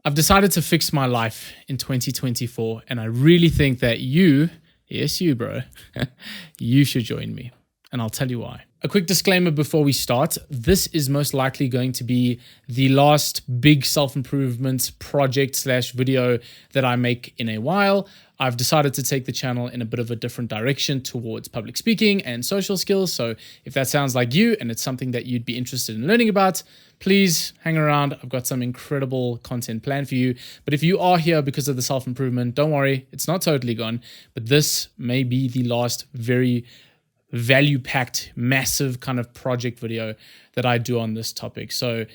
I've decided to fix my life in 2024, and I really think that you, yes, you, bro, you should join me. And I'll tell you why. A quick disclaimer before we start. This is most likely going to be the last big self-improvement project / video that I make in a while. I've decided to take the channel in a bit of a different direction towards public speaking and social skills. So if that sounds like you and it's something that you'd be interested in learning about, please hang around. I've got some incredible content planned for you. But if you are here because of the self-improvement, don't worry, it's not totally gone. But this may be the last very value-packed, massive kind of project video that I do on this topic. So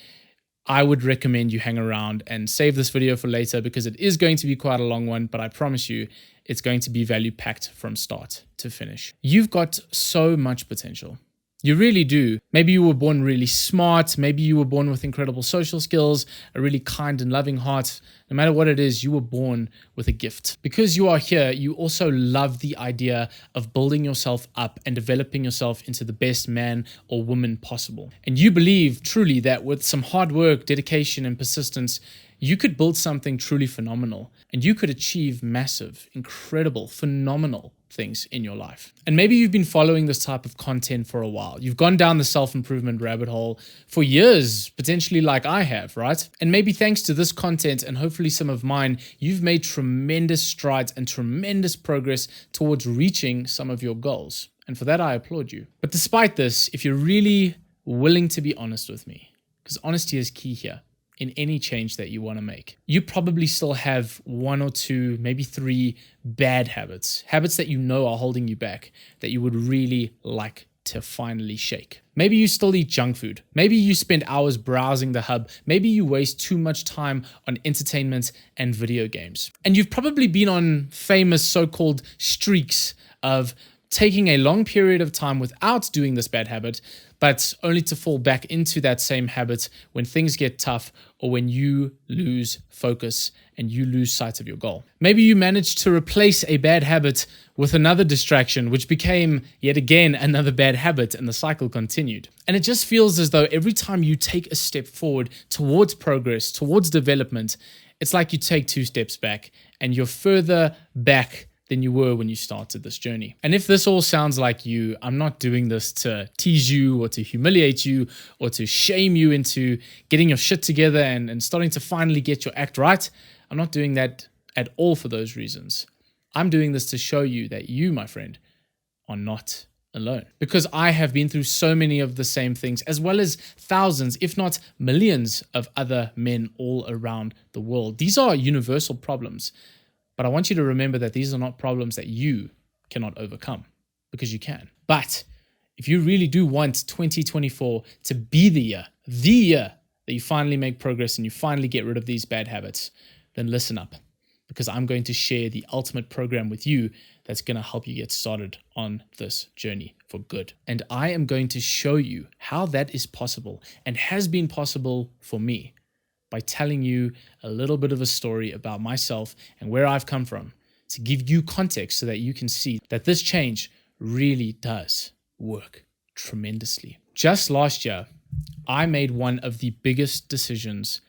I would recommend you hang around and save this video for later because it is going to be quite a long one, but I promise you it's going to be value-packed from start to finish. You've got so much potential. You really do. Maybe you were born really smart. Maybe you were born with incredible social skills, a really kind and loving heart. No matter what it is, you were born with a gift. Because you are here, you also love the idea of building yourself up and developing yourself into the best man or woman possible. And you believe truly that with some hard work, dedication, and persistence, you could build something truly phenomenal. And you could achieve massive, incredible, phenomenal things in your life. And maybe you've been following this type of content for a while. You've gone down the self-improvement rabbit hole for years, potentially like I have, right? And maybe thanks to this content and hopefully some of mine, you've made tremendous strides and tremendous progress towards reaching some of your goals. And for that, I applaud you. But despite this, if you're really willing to be honest with me, because honesty is key here, in any change that you want to make, you probably still have 1 or 2, maybe 3 bad habits that you know are holding you back, that you would really like to finally shake. Maybe you still eat junk food. Maybe you spend hours browsing the hub. Maybe you waste too much time on entertainment and video games. And you've probably been on famous so-called streaks of taking a long period of time without doing this bad habit, but only to fall back into that same habit when things get tough or when you lose focus and you lose sight of your goal. Maybe you managed to replace a bad habit with another distraction, which became yet again another bad habit, and the cycle continued. And it just feels as though every time you take a step forward towards progress, towards development, it's like you take 2 steps back and you're further back than you were when you started this journey. And if this all sounds like you, I'm not doing this to tease you or to humiliate you or to shame you into getting your shit together and starting to finally get your act right. I'm not doing that at all for those reasons. I'm doing this to show you that you, my friend, are not alone. Because I have been through so many of the same things, as well as thousands, if not millions of other men all around the world. These are universal problems. But I want you to remember that these are not problems that you cannot overcome, because you can. But if you really do want 2024 to be the year that you finally make progress and you finally get rid of these bad habits, then listen up, because I'm going to share the ultimate program with you that's going to help you get started on this journey for good. And I am going to show you how that is possible and has been possible for me, by telling you a little bit of a story about myself and where I've come from, to give you context so that you can see that this change really does work tremendously. Just last year, I made one of the biggest decisions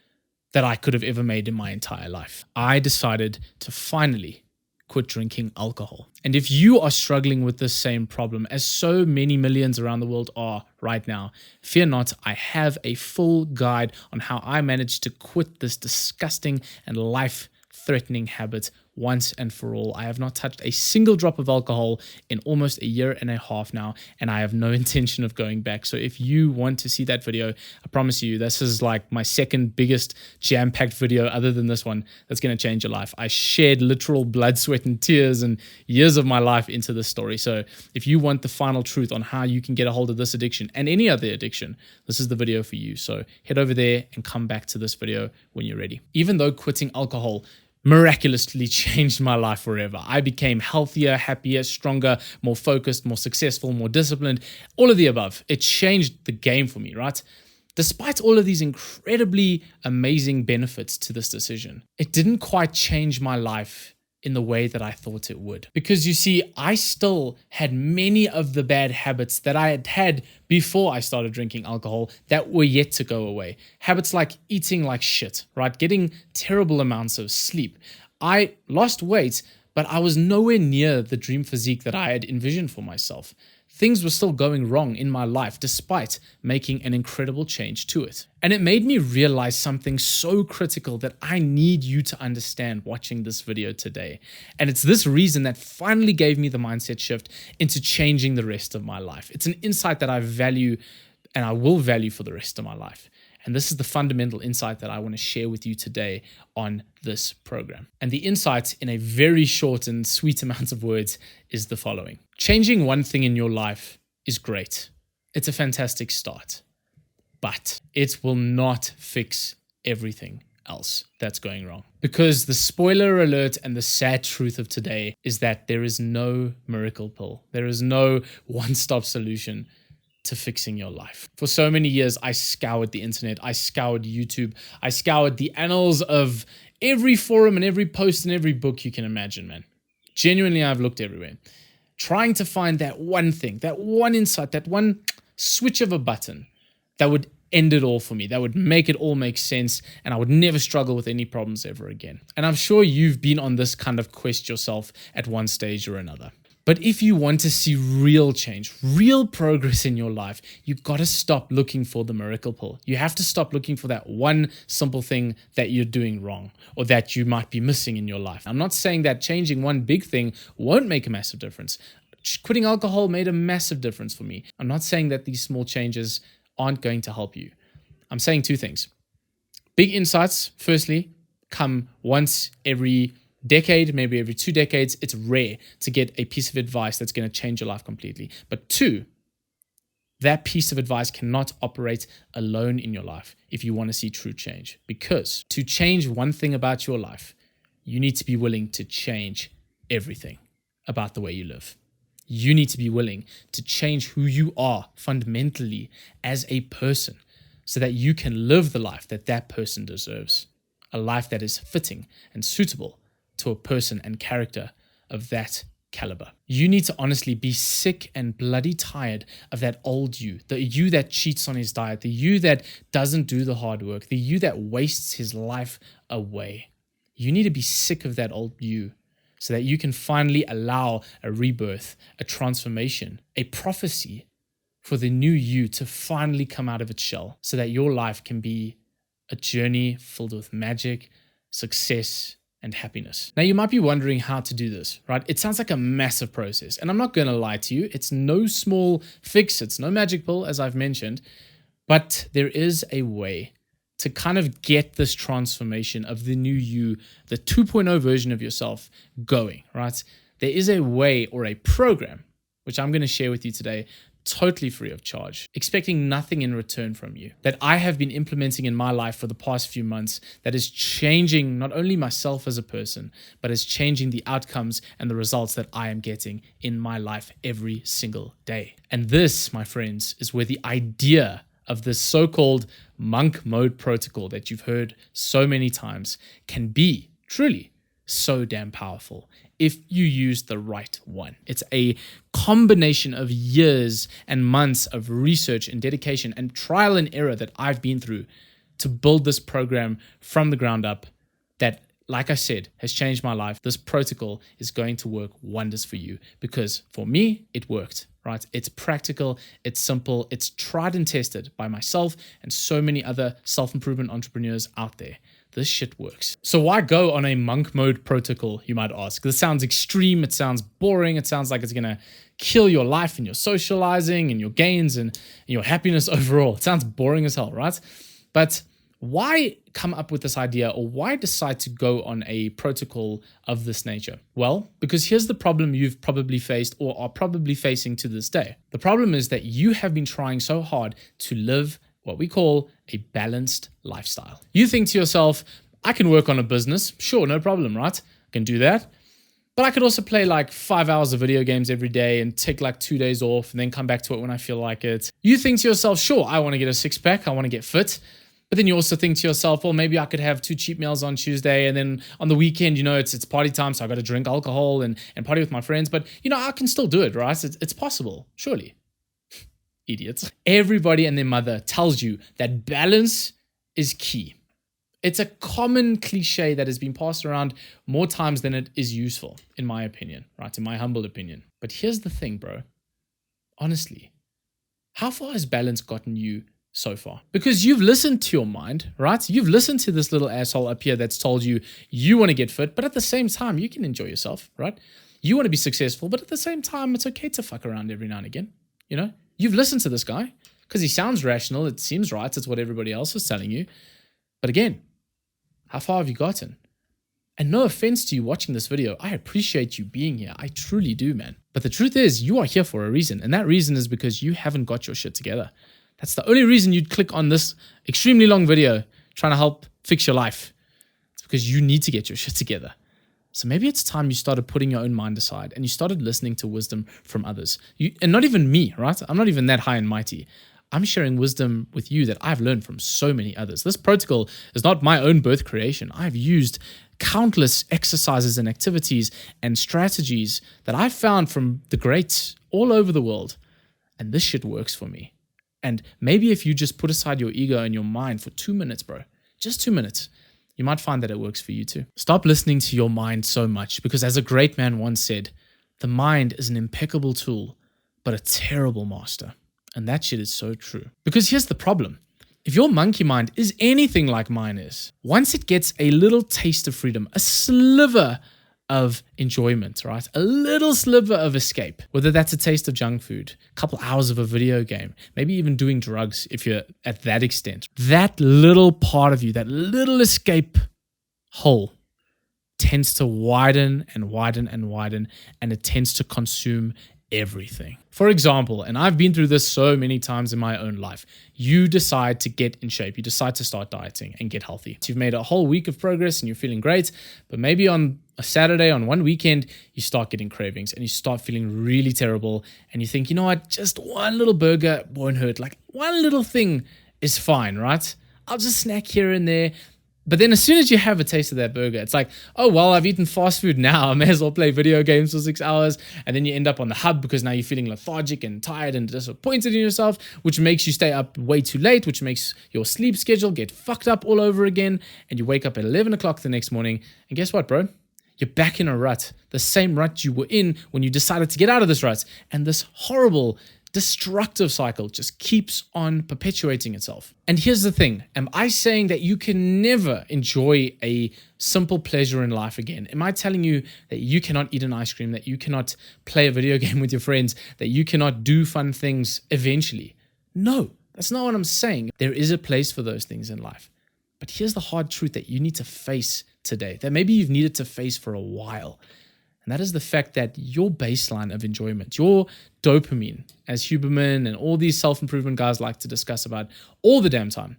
that I could have ever made in my entire life. I decided to finally quit drinking alcohol. And if you are struggling with this same problem, as so many millions around the world are right now, fear not, I have a full guide on how I managed to quit this disgusting and life-threatening habit once and for all. I have not touched a single drop of alcohol in almost a year and a half now, and I have no intention of going back. So if you want to see that video, I promise you, this is like my second biggest jam-packed video other than this one that's going to change your life. I shared literal blood, sweat, and tears and years of my life into this story. So if you want the final truth on how you can get a hold of this addiction and any other addiction, this is the video for you. So head over there and come back to this video when you're ready. Even though quitting alcohol miraculously changed my life forever, I became healthier, happier, stronger, more focused, more successful, more disciplined, all of the above. It changed the game for me, right? Despite all of these incredibly amazing benefits to this decision, it didn't quite change my life in the way that I thought it would. Because you see, I still had many of the bad habits that I had had before I started drinking alcohol that were yet to go away. Habits like eating like shit, right? Getting terrible amounts of sleep. I lost weight, but I was nowhere near the dream physique that I had envisioned for myself. Things were still going wrong in my life despite making an incredible change to it. And it made me realize something so critical that I need you to understand watching this video today. And it's this reason that finally gave me the mindset shift into changing the rest of my life. It's an insight that I value and I will value for the rest of my life. And this is the fundamental insight that I want to share with you today on this program. And the insight, in a very short and sweet amount of words, is the following. Changing one thing in your life is great. It's a fantastic start, but it will not fix everything else that's going wrong. Because the spoiler alert and the sad truth of today is that there is no miracle pill. There is no one-stop solution to fixing your life. For so many years, I scoured the internet, I scoured YouTube, I scoured the annals of every forum and every post and every book you can imagine, man. Genuinely, I've looked everywhere, trying to find that one thing, that one insight, that one switch of a button that would end it all for me, that would make it all make sense, and I would never struggle with any problems ever again. And I'm sure you've been on this kind of quest yourself at one stage or another. But if you want to see real change, real progress in your life, you've got to stop looking for the miracle pill. You have to stop looking for that one simple thing that you're doing wrong or that you might be missing in your life. I'm not saying that changing one big thing won't make a massive difference. Quitting alcohol made a massive difference for me. I'm not saying that these small changes aren't going to help you. I'm saying two things. Big insights, firstly, come once every decade, maybe every 2 decades. It's rare to get a piece of advice that's going to change your life completely. But two, that piece of advice cannot operate alone in your life if you want to see true change. Because to change one thing about your life, you need to be willing to change everything about the way you live. You need to be willing to change who you are fundamentally as a person so that you can live the life that that person deserves. A life that is fitting and suitable to a person and character of that caliber. You need to honestly be sick and bloody tired of that old you, the you that cheats on his diet, the you that doesn't do the hard work, the you that wastes his life away. You need to be sick of that old you so that you can finally allow a rebirth, a transformation, a prophecy for the new you to finally come out of its shell so that your life can be a journey filled with magic, success, and happiness. Now, you might be wondering how to do this, right? It sounds like a massive process, and I'm not going to lie to you. It's no small fix. It's no magic pill, as I've mentioned, but there is a way to kind of get this transformation of the new you, the 2.0 version of yourself going, right? There is a way or a program, which I'm going to share with you today, totally free of charge, expecting nothing in return from you, that I have been implementing in my life for the past few months that is changing not only myself as a person, but is changing the outcomes and the results that I am getting in my life every single day. And this, my friends, is where the idea of this so-called monk mode protocol that you've heard so many times can be truly so damn powerful if you use the right one. It's a combination of years and months of research and dedication and trial and error that I've been through to build this program from the ground up that, like I said, has changed my life. This protocol is going to work wonders for you because for me, it worked, right? It's practical, it's simple, it's tried and tested by myself and so many other self-improvement entrepreneurs out there. This shit works. So why go on a monk mode protocol, you might ask? This sounds extreme, it sounds boring, it sounds like it's gonna kill your life and your socializing and your gains and your happiness overall. It sounds boring as hell, right? But why come up with this idea or why decide to go on a protocol of this nature? Well, because here's the problem you've probably faced or are probably facing to this day. The problem is that you have been trying so hard to live what we call a balanced lifestyle. You think to yourself, I can work on a business. Sure, no problem, right? I can do that. But I could also play like 5 hours of video games every day and take like 2 days off and then come back to it when I feel like it. You think to yourself, sure, I want to get a six pack. I want to get fit. But then you also think to yourself, well, maybe I could have 2 cheat meals on Tuesday, and then on the weekend, it's party time, so I got to drink alcohol and party with my friends. But I can still do it, right? It's possible, surely. Idiots. Everybody and their mother tells you that balance is key. It's a common cliche that has been passed around more times than it is useful, in my opinion, right? In my humble opinion. But here's the thing, bro. Honestly, how far has balance gotten you so far? Because you've listened to your mind, right? You've listened to this little asshole up here that's told you want to get fit, but at the same time, you can enjoy yourself, right? You want to be successful, but at the same time, it's okay to fuck around every now and again. You've listened to this guy because he sounds rational. It seems right. It's what everybody else is telling you. But again, how far have you gotten? And no offense to you watching this video, I appreciate you being here. I truly do, man. But the truth is, you are here for a reason. And that reason is because you haven't got your shit together. That's the only reason you'd click on this extremely long video trying to help fix your life. It's because you need to get your shit together. So maybe it's time you started putting your own mind aside and you started listening to wisdom from others. And not even me, right? I'm not even that high and mighty. I'm sharing wisdom with you that I've learned from so many others. This protocol is not my own birth creation. I've used countless exercises and activities and strategies that I've found from the greats all over the world. And this shit works for me. And maybe if you just put aside your ego and your mind for 2 minutes, bro, just 2 minutes, you might find that it works for you too. Stop listening to your mind so much because as a great man once said, the mind is an impeccable tool, but a terrible master. And that shit is so true. Because here's the problem. If your monkey mind is anything like mine is, once it gets a little taste of freedom, a sliver of enjoyment, right? A little sliver of escape, whether that's a taste of junk food, a couple hours of a video game, maybe even doing drugs if you're at that extent. That little part of you, that little escape hole tends to widen and widen and widen, and it tends to consume everything. For example, and I've been through this so many times in my own life, you decide to get in shape, you decide to start dieting and get healthy. So you've made a whole week of progress and you're feeling great, but maybe on a Saturday, on one weekend, you start getting cravings and you start feeling really terrible and you think, you know what, just one little burger won't hurt. Like one little thing is fine, right? I'll just snack here and there. But then as soon as you have a taste of that burger, it's like, oh, well, I've eaten fast food now. I may as well play video games for 6 hours. And then you end up on the hub because now you're feeling lethargic and tired and disappointed in yourself, which makes you stay up way too late, which makes your sleep schedule get fucked up all over again. And you wake up at 11 o'clock the next morning. And guess what, bro? You're back in a rut, the same rut you were in when you decided to get out of this rut. And this horrible, destructive cycle just keeps on perpetuating itself. And here's the thing. Am I saying that you can never enjoy a simple pleasure in life again? Am I telling you that you cannot eat an ice cream, that you cannot play a video game with your friends, that you cannot do fun things eventually? No, that's not what I'm saying. There is a place for those things in life. But here's the hard truth that you need to face today, that maybe you've needed to face for a while. And that is the fact that your baseline of enjoyment, your dopamine, as Huberman and all these self-improvement guys like to discuss about all the damn time,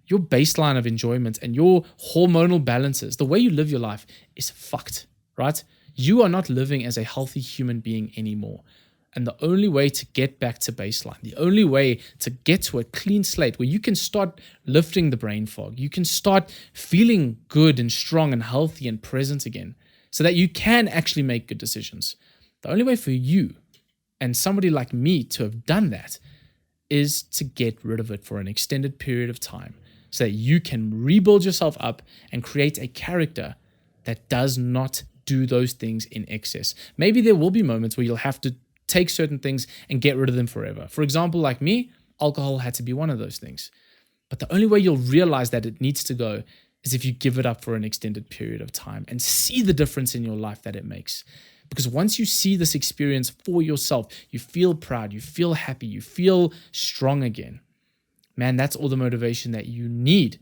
your baseline of enjoyment and your hormonal balances, the way you live your life is fucked, right? You are not living as a healthy human being anymore. And the only way to get back to baseline, the only way to get to a clean slate where you can start lifting the brain fog, you can start feeling good and strong and healthy and present again, so that you can actually make good decisions. The only way for you and somebody like me to have done that is to get rid of it for an extended period of time so that you can rebuild yourself up and create a character that does not do those things in excess. Maybe there will be moments where you'll have to take certain things and get rid of them forever. For example, like me, alcohol had to be one of those things. But the only way you'll realize that it needs to go is if you give it up for an extended period of time and see the difference in your life that it makes. Because once you see this experience for yourself, you feel proud, you feel happy, you feel strong again. Man, that's all the motivation that you need.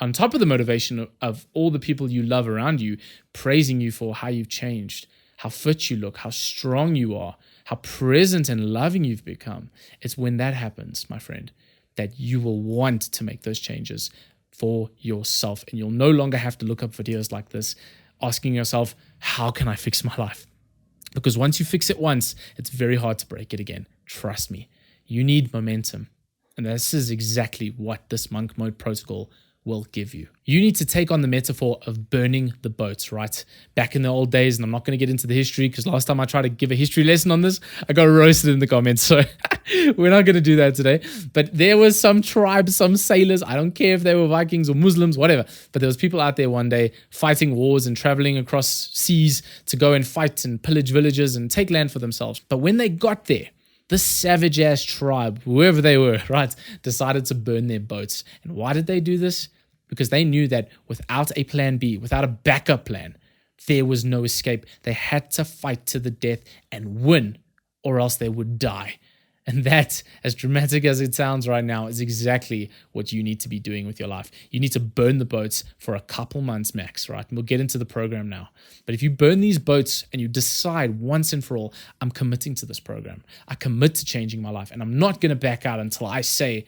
On top of the motivation of all the people you love around you, praising you for how you've changed, how fit you look, how strong you are, how present and loving you've become. It's when that happens, my friend, that you will want to make those changes for yourself. And you'll no longer have to look up videos like this, asking yourself, how can I fix my life? Because once you fix it once, it's very hard to break it again. Trust me. You need momentum. And this is exactly what this monk mode protocol will give you. You need to take on the metaphor of burning the boats, right? Back in the old days, and I'm not going to get into the history because last time I tried to give a history lesson on this, I got roasted in the comments. So we're not going to do that today. But there was some tribe, some sailors, I don't care if they were Vikings or Muslims, whatever, but there was people out there one day fighting wars and traveling across seas to go and fight and pillage villages and take land for themselves. But when they got there, this savage ass tribe, whoever they were, right, decided to burn their boats. And why did they do this? Because they knew that without a plan B, without a backup plan, there was no escape. They had to fight to the death and win, or else they would die. And that, as dramatic as it sounds right now, is exactly what you need to be doing with your life. You need to burn the boats for a couple months max, right? And we'll get into the program now. But if you burn these boats and you decide once and for all, I'm committing to this program. I commit to changing my life, and I'm not going to back out until I say,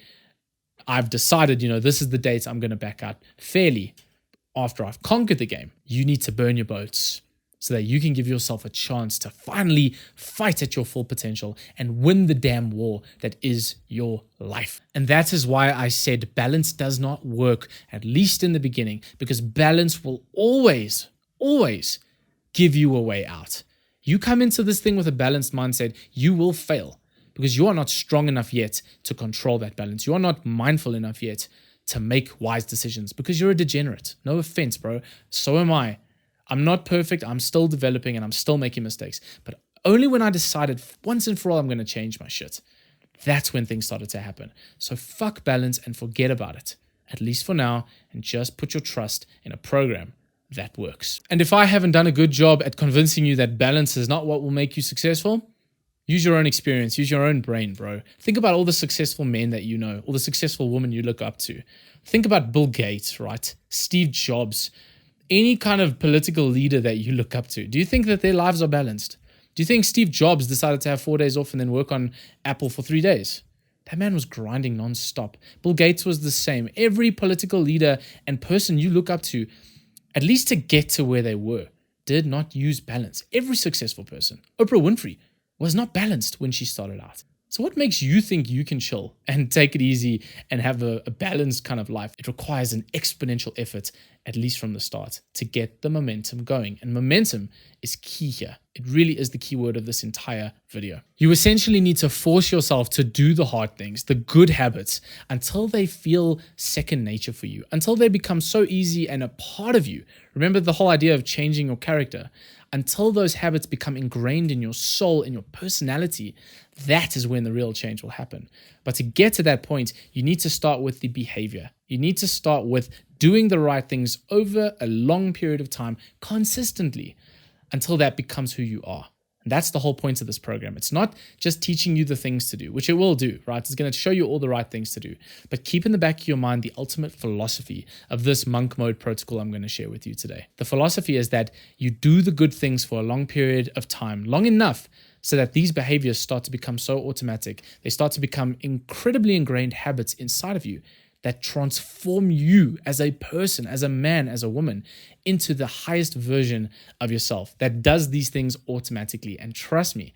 I've decided, this is the date I'm going to back out fairly after I've conquered the game. You need to burn your boats so that you can give yourself a chance to finally fight at your full potential and win the damn war that is your life. And that is why I said balance does not work, at least in the beginning, because balance will always give you a way out. You come into this thing with a balanced mindset, you will fail. Because you are not strong enough yet to control that balance. You are not mindful enough yet to make wise decisions because you're a degenerate. No offense, bro. So am I. I'm not perfect. I'm still developing and I'm still making mistakes. But only when I decided once and for all I'm going to change my shit, that's when things started to happen. So fuck balance and forget about it, at least for now, and just put your trust in a program that works. And if I haven't done a good job at convincing you that balance is not what will make you successful, use your own experience, use your own brain, bro. Think about all the successful men that you know, all the successful women you look up to. Think about Bill Gates, right? Steve Jobs, any kind of political leader that you look up to. Do you think that their lives are balanced? Do you think Steve Jobs decided to have 4 days off and then work on Apple for 3 days? That man was grinding nonstop. Bill Gates was the same. Every political leader and person you look up to, at least to get to where they were, did not use balance. Every successful person. Oprah Winfrey was not balanced when she started out. So what makes you think you can chill and take it easy and have a balanced kind of life? It requires an exponential effort, at least from the start, to get the momentum going. And momentum is key here. It really is the key word of this entire video. You essentially need to force yourself to do the hard things, the good habits, until they feel second nature for you, until they become so easy and a part of you. Remember the whole idea of changing your character. Until those habits become ingrained in your soul, in your personality, that is when the real change will happen. But to get to that point, you need to start with the behavior. You need to start with doing the right things over a long period of time, consistently, until that becomes who you are. And that's the whole point of this program. It's not just teaching you the things to do, which it will do, right? It's going to show you all the right things to do. But keep in the back of your mind the ultimate philosophy of this monk mode protocol I'm going to share with you today. The philosophy is that you do the good things for a long period of time, long enough so that these behaviors start to become so automatic. They start to become incredibly ingrained habits inside of you that transform you as a person, as a man, as a woman, into the highest version of yourself that does these things automatically. And trust me,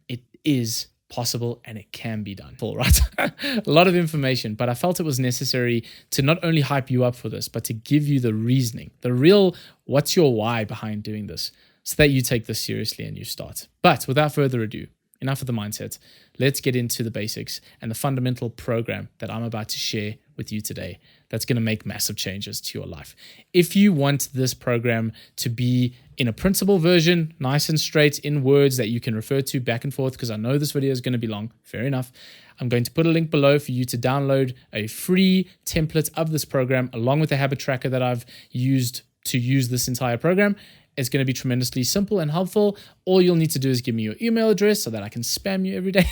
it is possible and it can be done. Full, right? A lot of information, but I felt it was necessary to not only hype you up for this, but to give you the reasoning, the real what's your why behind doing this, so that you take this seriously and you start. But without further ado, enough of the mindset. Let's get into the basics and the fundamental program that I'm about to share with you today that's going to make massive changes to your life. If you want this program to be in a printable version, nice and straight in words that you can refer to back and forth, because I know this video is going to be long, fair enough, I'm going to put a link below for you to download a free template of this program along with the habit tracker that I've used to use this entire program. It's going to be tremendously simple and helpful. All you'll need to do is give me your email address so that I can spam you every day.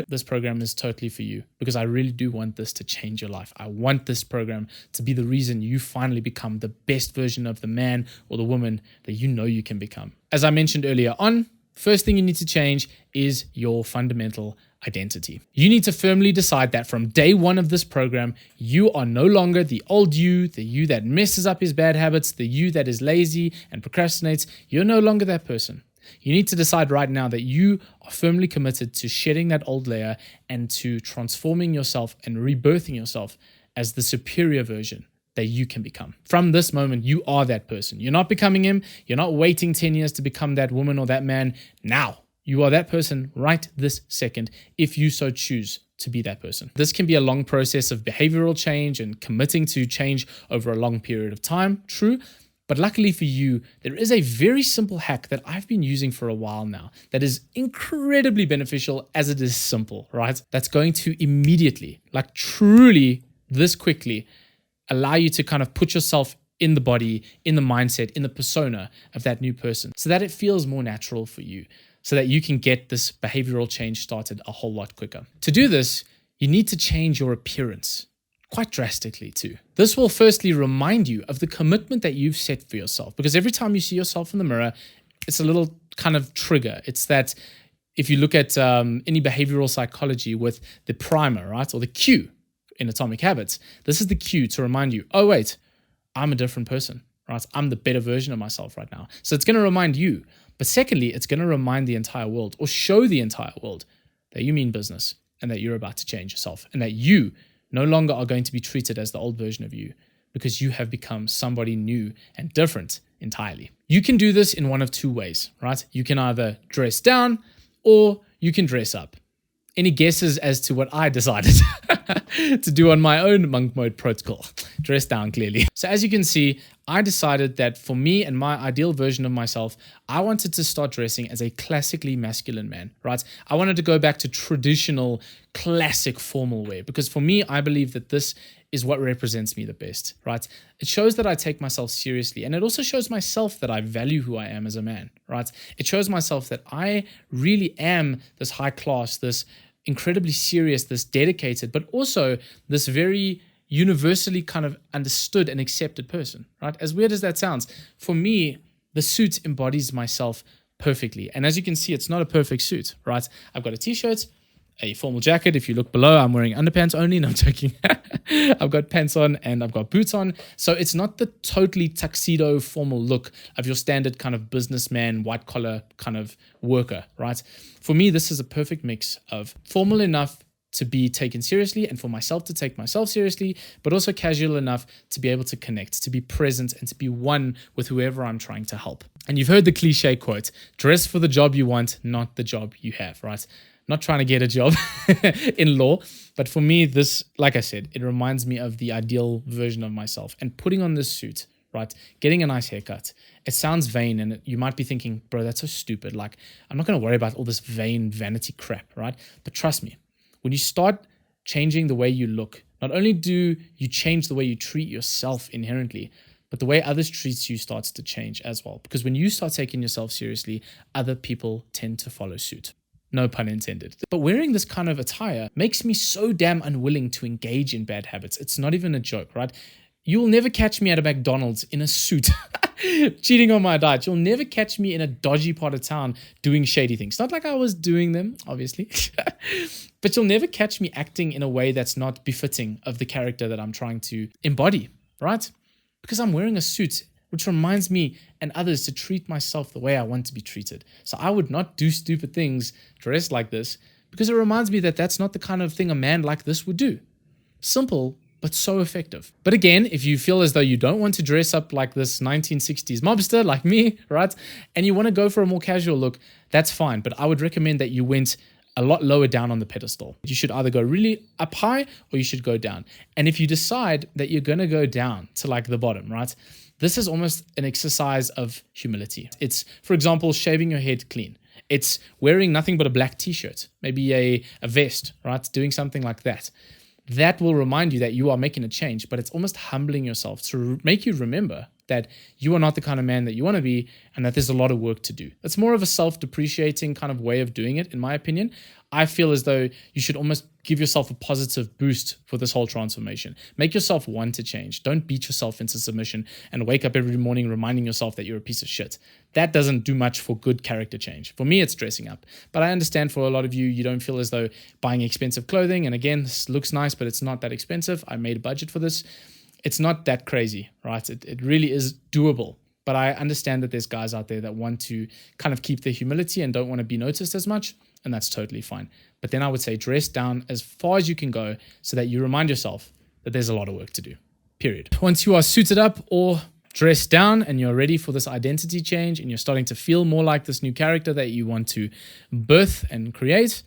This program is totally for you because I really do want this to change your life. I want this program to be the reason you finally become the best version of the man or the woman that you know you can become. As I mentioned earlier on, first thing you need to change is your fundamental identity. You need to firmly decide that from day one of this program, you are no longer the old you, the you that messes up his bad habits, the you that is lazy and procrastinates. You're no longer that person. You need to decide right now that you are firmly committed to shedding that old layer and to transforming yourself and rebirthing yourself as the superior version that you can become. From this moment, you are that person. You're not becoming him. You're not waiting 10 years to become that woman or that man. Now, you are that person right this second if you so choose to be that person. This can be a long process of behavioral change and committing to change over a long period of time, true. But luckily for you, there is a very simple hack that I've been using for a while now that is incredibly beneficial as it is simple, right? That's going to immediately, like truly this quickly, allow you to kind of put yourself in the body, in the mindset, in the persona of that new person so that it feels more natural for you, so that you can get this behavioral change started a whole lot quicker. To do this, you need to change your appearance quite drastically too. This will firstly remind you of the commitment that you've set for yourself, because every time you see yourself in the mirror, it's a little kind of trigger. It's that if you look at any behavioral psychology with the primer, right, or the cue in Atomic Habits, this is the cue to remind you, oh wait, I'm a different person, right? I'm the better version of myself right now. So it's going to remind you. But secondly, it's going to remind the entire world or show the entire world that you mean business and that you're about to change yourself and that you no longer are going to be treated as the old version of you because you have become somebody new and different entirely. You can do this in one of two ways, right? You can either dress down or you can dress up. Any guesses as to what I decided to do on my own monk mode protocol? Dress down, clearly. So as you can see, I decided that for me and my ideal version of myself, I wanted to start dressing as a classically masculine man, right? I wanted to go back to traditional, classic formal wear because for me, I believe that this is what represents me the best, right? It shows that I take myself seriously, and it also shows myself that I value who I am as a man, right? It shows myself that I really am this high class, this incredibly serious, this dedicated, but also this very universally kind of understood and accepted person, right? As weird as that sounds, for me, the suit embodies myself perfectly. And as you can see, it's not a perfect suit, right? I've got a t-shirt, a formal jacket. If you look below, I'm wearing underpants only. No, I'm joking. I've got pants on and I've got boots on. So it's not the totally tuxedo formal look of your standard kind of businessman, white collar kind of worker, right? For me, this is a perfect mix of formal enough to be taken seriously and for myself to take myself seriously, but also casual enough to be able to connect, to be present and to be one with whoever I'm trying to help. And you've heard the cliche quote, dress for the job you want, not the job you have, right? Not trying to get a job in law, but for me, this, like I said, it reminds me of the ideal version of myself. And putting on this suit, right, getting a nice haircut, it sounds vain, and you might be thinking, bro, that's so stupid. Like, I'm not going to worry about all this vain vanity crap, right? But trust me, when you start changing the way you look, not only do you change the way you treat yourself inherently, but the way others treat you starts to change as well. Because when you start taking yourself seriously, other people tend to follow suit. No pun intended. But wearing this kind of attire makes me so damn unwilling to engage in bad habits. It's not even a joke, right? You'll never catch me at a McDonald's in a suit cheating on my diet. You'll never catch me in a dodgy part of town doing shady things. Not like I was doing them, obviously. But you'll never catch me acting in a way that's not befitting of the character that I'm trying to embody, right? Because I'm wearing a suit, which reminds me and others to treat myself the way I want to be treated. So I would not do stupid things dressed like this because it reminds me that that's not the kind of thing a man like this would do. Simple, but so effective. But again, if you feel as though you don't want to dress up like this 1960s mobster like me, right? And you want to go for a more casual look, that's fine. But I would recommend that you went a lot lower down on the pedestal. You should either go really up high or you should go down. And if you decide that you're going to go down to like the bottom, right? This is almost an exercise of humility. It's, for example, shaving your head clean. It's wearing nothing but a black t-shirt, maybe a vest, right? Doing something like that. That will remind you that you are making a change, but it's almost humbling yourself to make you remember that you are not the kind of man that you want to be and that there's a lot of work to do. It's more of a self-depreciating kind of way of doing it, in my opinion. I feel as though you should almost give yourself a positive boost for this whole transformation. Make yourself want to change. Don't beat yourself into submission and wake up every morning reminding yourself that you're a piece of shit. That doesn't do much for good character change. For me, it's dressing up. But I understand for a lot of you, you don't feel as though buying expensive clothing, and again, this looks nice, but it's not that expensive. I made a budget for this. It's not that crazy, right? It really is doable But I understand that there's guys out there that want to kind of keep their humility and don't want to be noticed as much, and that's totally fine. But then I would say dress down as far as you can go so that you remind yourself that there's a lot of work to do, period. Once you are suited up or dressed down and you're ready for this identity change and you're starting to feel more like this new character that you want to birth and create,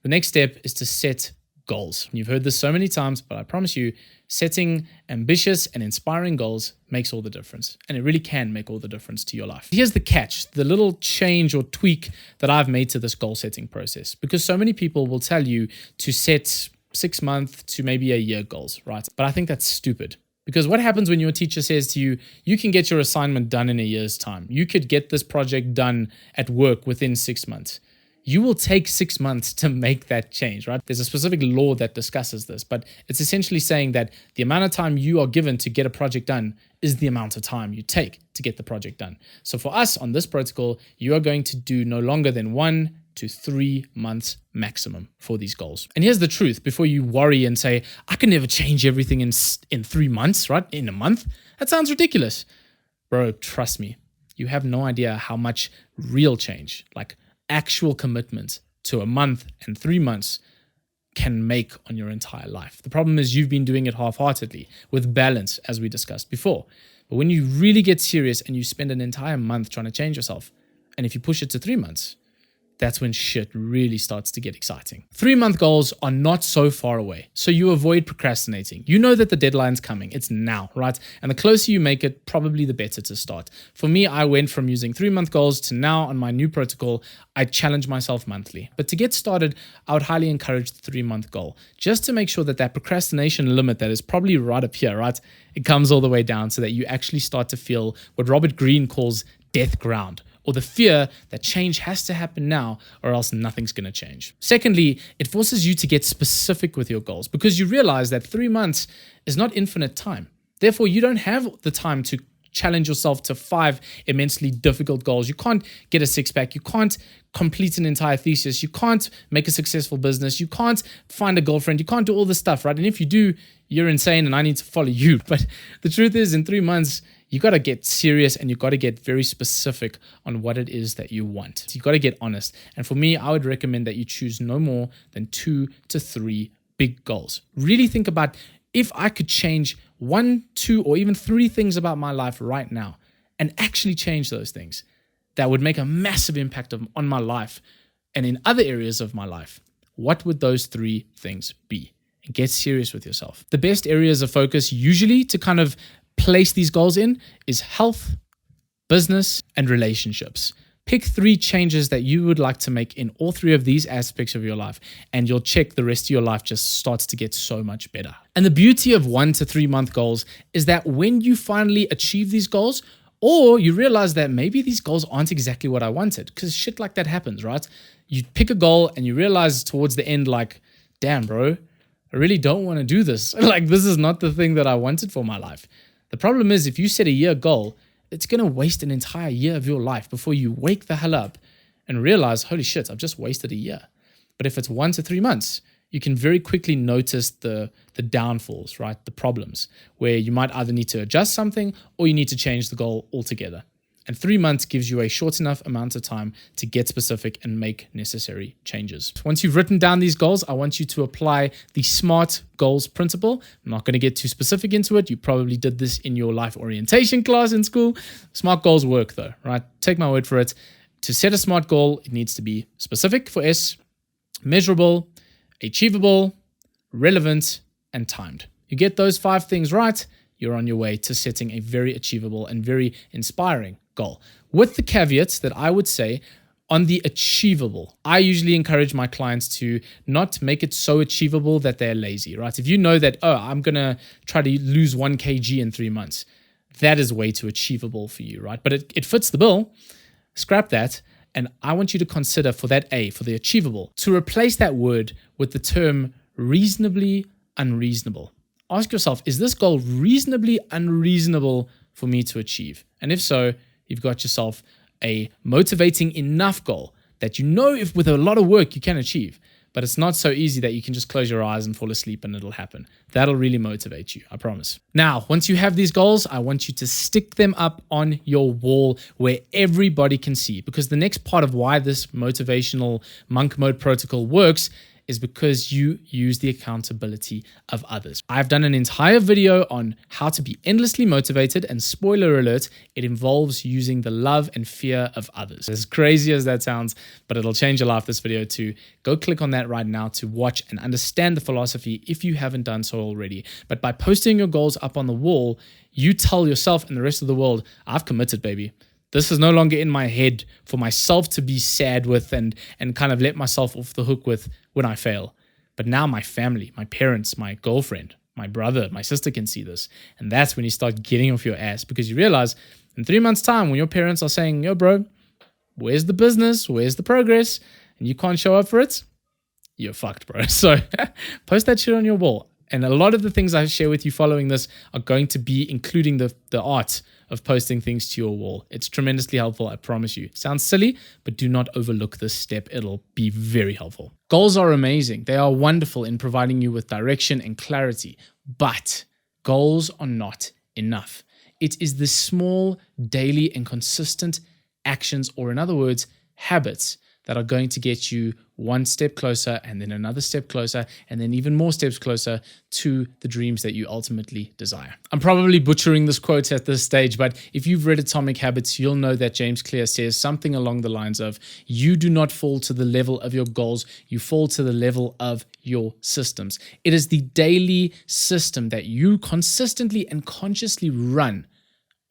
the next step is to set goals. You've heard this so many times, but I promise you, setting ambitious and inspiring goals makes all the difference. And it really can make all the difference to your life. Here's the catch, the little change or tweak that I've made to this goal setting process, because so many people will tell you to set 6 month to maybe a year goals, right? But I think that's stupid. Because what happens when your teacher says to you, you can get your assignment done in a year's time. You could get this project done at work within 6 months. You will take 6 months to make that change, right? There's a specific law that discusses this, but it's essentially saying that the amount of time you are given to get a project done is the amount of time you take to get the project done. So for us on this protocol, you are going to do no longer than 1 to 3 months maximum for these goals. And here's the truth, before you worry and say, I can never change everything in 3 months, right? In a month? That sounds ridiculous. Bro, trust me, you have no idea how much real change, like actual commitment to a month and 3 months can make on your entire life. The problem is you've been doing it half-heartedly with balance, as we discussed before. But when you really get serious and you spend an entire month trying to change yourself, and if you push it to 3 months, that's when shit really starts to get exciting. 3-month goals are not so far away, so you avoid procrastinating. You know that the deadline's coming. It's now, right? And the closer you make it, probably the better to start. For me, I went from using 3-month goals to now on my new protocol, I challenge myself monthly. But to get started, I would highly encourage the 3-month goal, just to make sure that that procrastination limit that is probably right up here, right? It comes all the way down so that you actually start to feel what Robert Greene calls death ground, or the fear that change has to happen now or else nothing's going to change. Secondly, it forces you to get specific with your goals because you realize that 3 months is not infinite time. Therefore, you don't have the time to challenge yourself to 5 immensely difficult goals. You can't get a six-pack. You can't complete an entire thesis. You can't make a successful business. You can't find a girlfriend. You can't do all this stuff, right? And if you do, you're insane and I need to follow you. But the truth is, in 3 months, you got to get serious and you got to get very specific on what it is that you want. So you got to get honest. And for me, I would recommend that you choose no more than 2 to 3 big goals. Really think about, if I could change 1, 2, or even 3 things about my life right now and actually change those things, that would make a massive impact on my life and in other areas of my life. What would those 3 things be? And get serious with yourself. The best areas of focus usually to kind of place these goals in is health, business, and relationships. Pick 3 changes that you would like to make in all 3 of these aspects of your life, and you'll check the rest of your life just starts to get so much better. And the beauty of 1 to 3 month goals is that when you finally achieve these goals, or you realize that maybe these goals aren't exactly what I wanted, because shit like that happens, right? You pick a goal and you realize towards the end, like, damn, bro, I really don't want to do this. Like, this is not the thing that I wanted for my life. The problem is, if you set a year goal, it's going to waste an entire year of your life before you wake the hell up and realize, holy shit, I've just wasted a year. But if it's 1 to 3 months, you can very quickly notice the downfalls, right? The problems, where you might either need to adjust something or you need to change the goal altogether. And 3 months gives you a short enough amount of time to get specific and make necessary changes. Once you've written down these goals, I want you to apply the SMART goals principle. I'm not going to get too specific into it. You probably did this in your life orientation class in school. SMART goals work though, right? Take my word for it. To set a SMART goal, it needs to be specific for S, measurable, achievable, relevant, and timed. You get those 5 things right, you're on your way to setting a very achievable and very inspiring goal. With the caveats that I would say on the achievable, I usually encourage my clients to not make it so achievable that they're lazy, right? If you know that, oh, I'm going to try to lose 1 kg in 3 months, that is way too achievable for you, right? But it fits the bill, scrap that. And I want you to consider for that A, for the achievable, to replace that word with the term reasonably unreasonable. Ask yourself, is this goal reasonably unreasonable for me to achieve? And if so, you've got yourself a motivating enough goal that you know if with a lot of work you can achieve, but it's not so easy that you can just close your eyes and fall asleep and it'll happen. That'll really motivate you, I promise. Now, once you have these goals, I want you to stick them up on your wall where everybody can see, because the next part of why this motivational monk mode protocol works is because you use the accountability of others. I've done an entire video on how to be endlessly motivated, and spoiler alert, it involves using the love and fear of others. As crazy as that sounds, but it'll change your life, this video too. Go click on that right now to watch and understand the philosophy if you haven't done so already. But by posting your goals up on the wall, you tell yourself and the rest of the world, I've committed, baby. This is no longer in my head for myself to be sad with and kind of let myself off the hook with when I fail. But now my family, my parents, my girlfriend, my brother, my sister can see this. And that's when you start getting off your ass, because you realize in 3 months' time, when your parents are saying, yo, bro, where's the business? Where's the progress? And you can't show up for it, you're fucked, bro. So post that shit on your wall. And a lot of the things I share with you following this are going to be including the art of posting things to your wall. It's tremendously helpful, I promise you. Sounds silly, but do not overlook this step. It'll be very helpful. Goals are amazing. They are wonderful in providing you with direction and clarity, but goals are not enough. It is the small, daily, and consistent actions, or in other words, habits, that are going to get you one step closer, and then another step closer, and then even more steps closer to the dreams that you ultimately desire. I'm probably butchering this quote at this stage, but if you've read Atomic Habits, you'll know that James Clear says something along the lines of, you do not fall to the level of your goals, you fall to the level of your systems. It is the daily system that you consistently and consciously run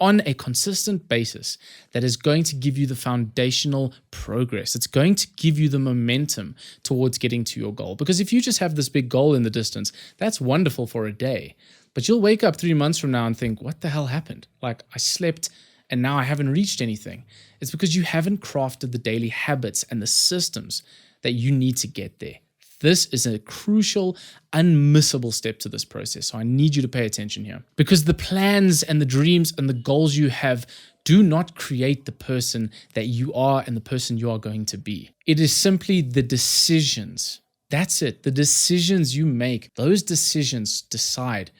on a consistent basis that is going to give you the foundational progress. It's going to give you the momentum towards getting to your goal. Because if you just have this big goal in the distance, that's wonderful for a day. But you'll wake up 3 months from now and think, what the hell happened? Like, I slept and now I haven't reached anything. It's because you haven't crafted the daily habits and the systems that you need to get there. This is a crucial, unmissable step to this process. So I need you to pay attention here, because the plans and the dreams and the goals you have do not create the person that you are and the person you are going to be. It is simply the decisions. That's it. The decisions you make, those decisions decide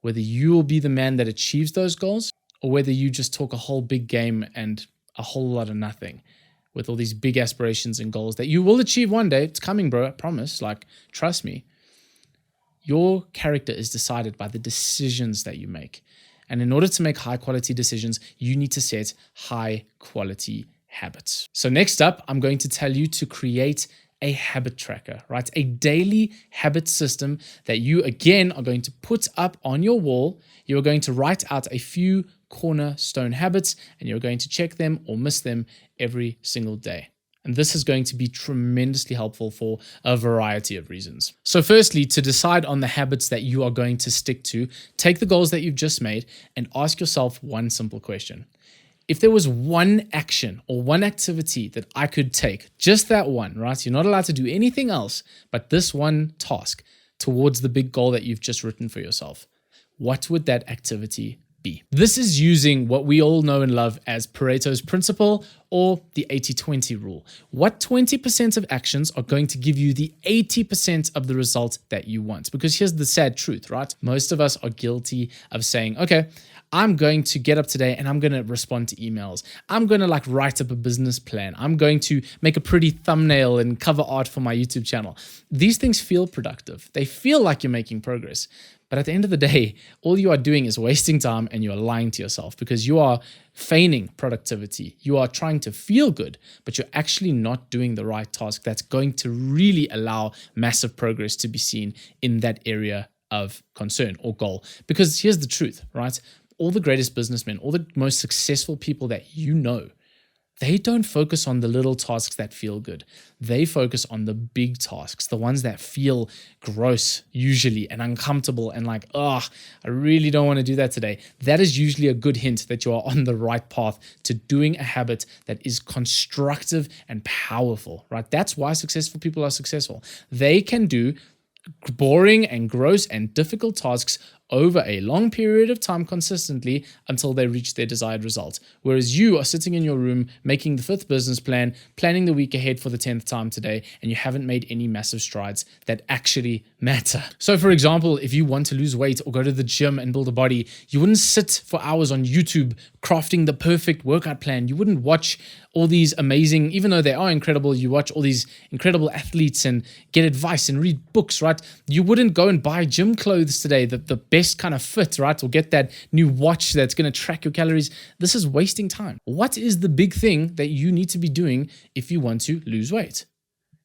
whether you will be the man that achieves those goals, or whether you just talk a whole big game and a whole lot of nothing, with all these big aspirations and goals that you will achieve one day. It's coming, bro, I promise. Like, trust me. Your character is decided by the decisions that you make. And in order to make high quality decisions, you need to set high quality habits. So next up, I'm going to tell you to create a habit tracker, right? A daily habit system that you, again, are going to put up on your wall. You're going to write out a few cornerstone habits, and you're going to check them or miss them every single day. And this is going to be tremendously helpful for a variety of reasons. So firstly, to decide on the habits that you are going to stick to, take the goals that you've just made and ask yourself one simple question. If there was one action or one activity that I could take, just that one, right? You're not allowed to do anything else but this one task towards the big goal that you've just written for yourself. What would that activity be? This is using what we all know and love as Pareto's principle, or the 80-20 rule. What 20% of actions are going to give you the 80% of the result that you want? Because here's the sad truth, right? Most of us are guilty of saying, okay, I'm going to get up today and I'm going to respond to emails. I'm going to write up a business plan. I'm going to make a pretty thumbnail and cover art for my YouTube channel. These things feel productive. They feel like you're making progress. But at the end of the day, all you are doing is wasting time, and you are lying to yourself, because you are feigning productivity. You are trying to feel good, but you're actually not doing the right task that's going to really allow massive progress to be seen in that area of concern or goal. Because here's the truth, right? All the greatest businessmen, all the most successful people that you know, they don't focus on the little tasks that feel good. They focus on the big tasks, the ones that feel gross usually and uncomfortable and like, I really don't want to do that today. That is usually a good hint that you are on the right path to doing a habit that is constructive and powerful, right? That's why successful people are successful. They can do boring and gross and difficult tasks over a long period of time consistently until they reach their desired result. Whereas you are sitting in your room making the 5th business plan, planning the week ahead for the 10th time today, and you haven't made any massive strides that actually matter. So for example, if you want to lose weight or go to the gym and build a body, you wouldn't sit for hours on YouTube crafting the perfect workout plan. You wouldn't watch all these amazing, even though they are incredible, you watch all these incredible athletes and get advice and read books, right? You wouldn't go and buy gym clothes today, the best kind of fit, right? Or get that new watch that's going to track your calories. This is wasting time. What is the big thing that you need to be doing if you want to lose weight?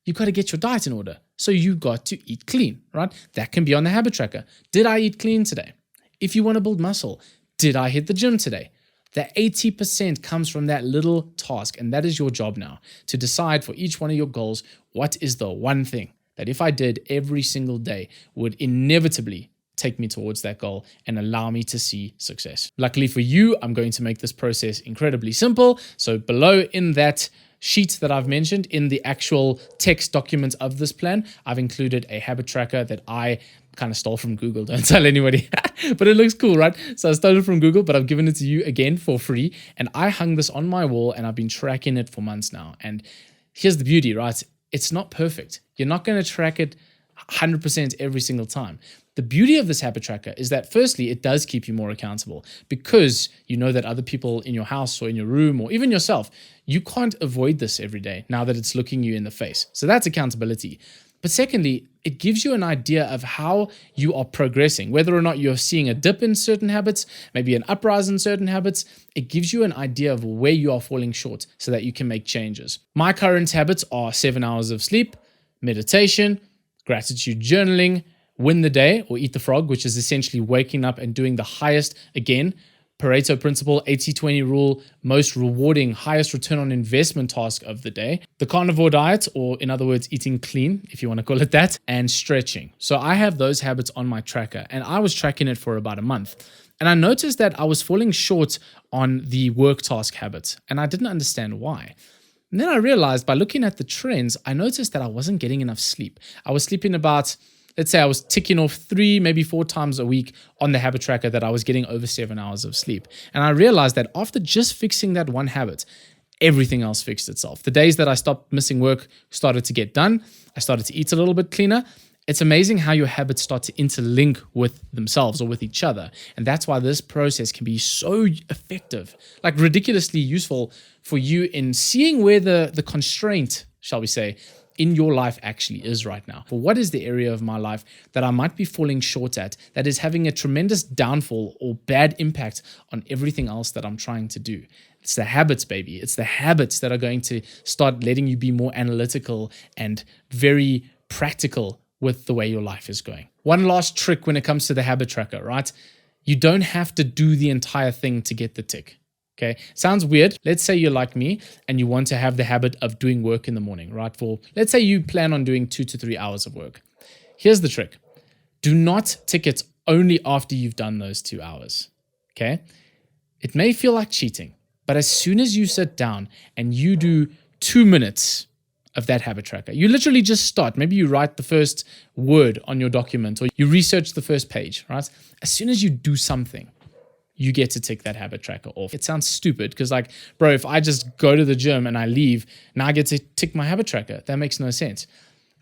You got to get your diet in order. So you got to eat clean, right? That can be on the habit tracker. Did I eat clean today? If you want to build muscle, did I hit the gym today? The 80% comes from that little task, and that is your job now, to decide for each one of your goals, what is the one thing that if I did every single day would inevitably take me towards that goal and allow me to see success. Luckily for you, I'm going to make this process incredibly simple. So below in that sheet that I've mentioned, in the actual text document of this plan, I've included a habit tracker that I kind of stole from Google. Don't tell anybody, but it looks cool, right? So I stole it from Google, but I've given it to you again for free. And I hung this on my wall and I've been tracking it for months now. And here's the beauty, right? It's not perfect. You're not going to track it 100% every single time. The beauty of this habit tracker is that firstly, it does keep you more accountable because you know that other people in your house or in your room or even yourself, you can't avoid this every day now that it's looking you in the face. So that's accountability. But secondly, it gives you an idea of how you are progressing, whether or not you're seeing a dip in certain habits, maybe an uprise in certain habits. It gives you an idea of where you are falling short so that you can make changes. My current habits are 7 hours of sleep, meditation, gratitude journaling, win the day or eat the frog, which is essentially waking up and doing the highest, again, Pareto principle, 80-20 rule, most rewarding, highest return on investment task of the day, the carnivore diet, or in other words, eating clean, if you want to call it that, and stretching. So I have those habits on my tracker, and I was tracking it for about a month. And I noticed that I was falling short on the work task habits, and I didn't understand why. And then I realized by looking at the trends, I noticed that I wasn't getting enough sleep. I was sleeping about, let's say I was ticking off 3, maybe 4 times a week on the habit tracker that I was getting over 7 hours of sleep. And I realized that after just fixing that one habit, everything else fixed itself. The days that I stopped missing work started to get done. I started to eat a little bit cleaner. It's amazing how your habits start to interlink with themselves or with each other. And that's why this process can be so effective, like ridiculously useful for you in seeing where the constraint, shall we say, in your life actually is right now. For what is the area of my life that I might be falling short at that is having a tremendous downfall or bad impact on everything else that I'm trying to do? It's the habits, baby. It's the habits that are going to start letting you be more analytical and very practical with the way your life is going. One last trick when it comes to the habit tracker, right? You don't have to do the entire thing to get the tick. Okay, sounds weird. Let's say you're like me and you want to have the habit of doing work in the morning, right? Let's say you plan on doing 2 to 3 hours of work. Here's the trick. Do not tick it only after you've done those 2 hours. Okay, it may feel like cheating, but as soon as you sit down and you do 2 minutes of that habit tracker, you literally just start. Maybe you write the first word on your document or you research the first page, right? As soon as you do something, you get to tick that habit tracker off. It sounds stupid because like, bro, if I just go to the gym and I leave, now I get to tick my habit tracker. That makes no sense.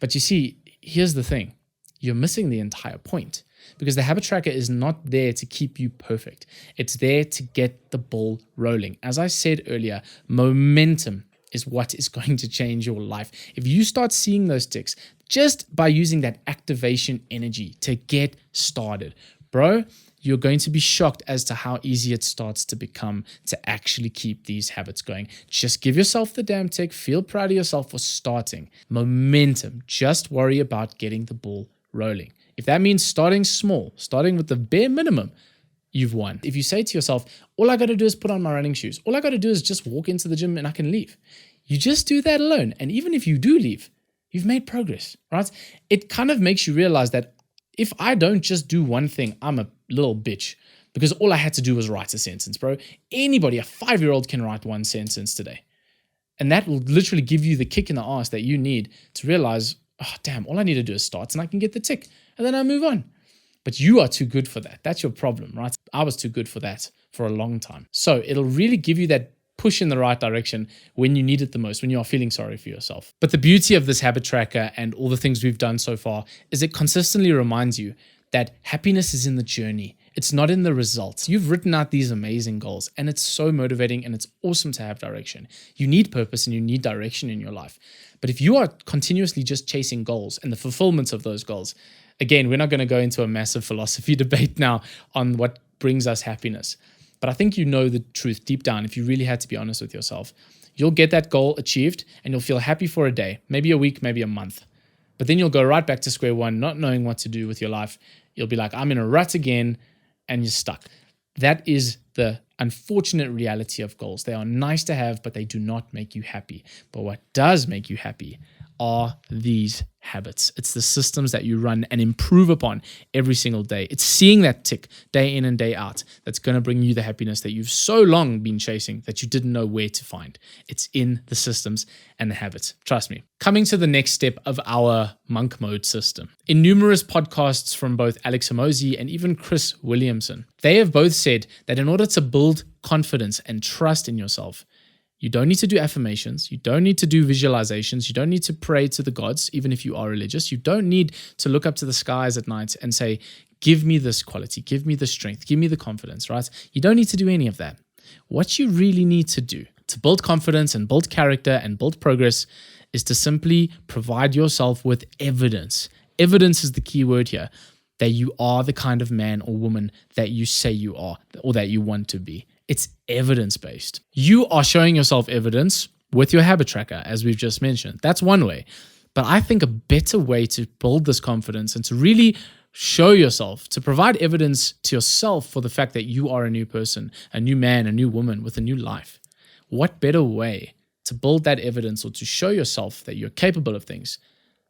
But you see, here's the thing. You're missing the entire point because the habit tracker is not there to keep you perfect. It's there to get the ball rolling. As I said earlier, momentum is what is going to change your life. If you start seeing those ticks just by using that activation energy to get started, bro, you're going to be shocked as to how easy it starts to become to actually keep these habits going. Just give yourself the damn tick. Feel proud of yourself for starting. Momentum. Just worry about getting the ball rolling. If that means starting small, starting with the bare minimum, you've won. If you say to yourself, all I got to do is put on my running shoes. All I got to do is just walk into the gym and I can leave. You just do that alone. And even if you do leave, you've made progress, right? It kind of makes you realize that if I don't just do one thing, I'm a little bitch because all I had to do was write a sentence, bro. Anybody, a 5-year-old can write one sentence today. And that will literally give you the kick in the ass that you need to realize, oh, damn, all I need to do is start and I can get the tick. And then I move on. But you are too good for that. That's your problem, right? I was too good for that for a long time. So it'll really give you that push in the right direction when you need it the most, when you are feeling sorry for yourself. But the beauty of this habit tracker and all the things we've done so far is it consistently reminds you that happiness is in the journey. It's not in the results. You've written out these amazing goals and it's so motivating and it's awesome to have direction. You need purpose and you need direction in your life. But if you are continuously just chasing goals and the fulfillment of those goals, again, we're not going to go into a massive philosophy debate now on what brings us happiness. But I think you know the truth deep down if you really had to be honest with yourself. You'll get that goal achieved and you'll feel happy for a day, maybe a week, maybe a month. But then you'll go right back to square one, not knowing what to do with your life. You'll be like, I'm in a rut again, and you're stuck. That is the unfortunate reality of goals. They are nice to have, but they do not make you happy. But what does make you happy are these habits. It's the systems that you run and improve upon every single day. It's seeing that tick day in and day out that's going to bring you the happiness that you've so long been chasing that you didn't know where to find. It's in the systems and the habits. Trust me. Coming to the next step of our monk mode system. In numerous podcasts from both Alex Hormozi and even Chris Williamson, they have both said that in order to build confidence and trust in yourself, you don't need to do affirmations. You don't need to do visualizations. You don't need to pray to the gods, even if you are religious. You don't need to look up to the skies at night and say, give me this quality, give me the strength, give me the confidence, right? You don't need to do any of that. What you really need to do to build confidence and build character and build progress is to simply provide yourself with evidence. Evidence is the key word here, that you are the kind of man or woman that you say you are or that you want to be. It's evidence-based. You are showing yourself evidence with your habit tracker, as we've just mentioned. That's one way. But I think a better way to build this confidence and to really show yourself, to provide evidence to yourself for the fact that you are a new person, a new man, a new woman with a new life. What better way to build that evidence or to show yourself that you're capable of things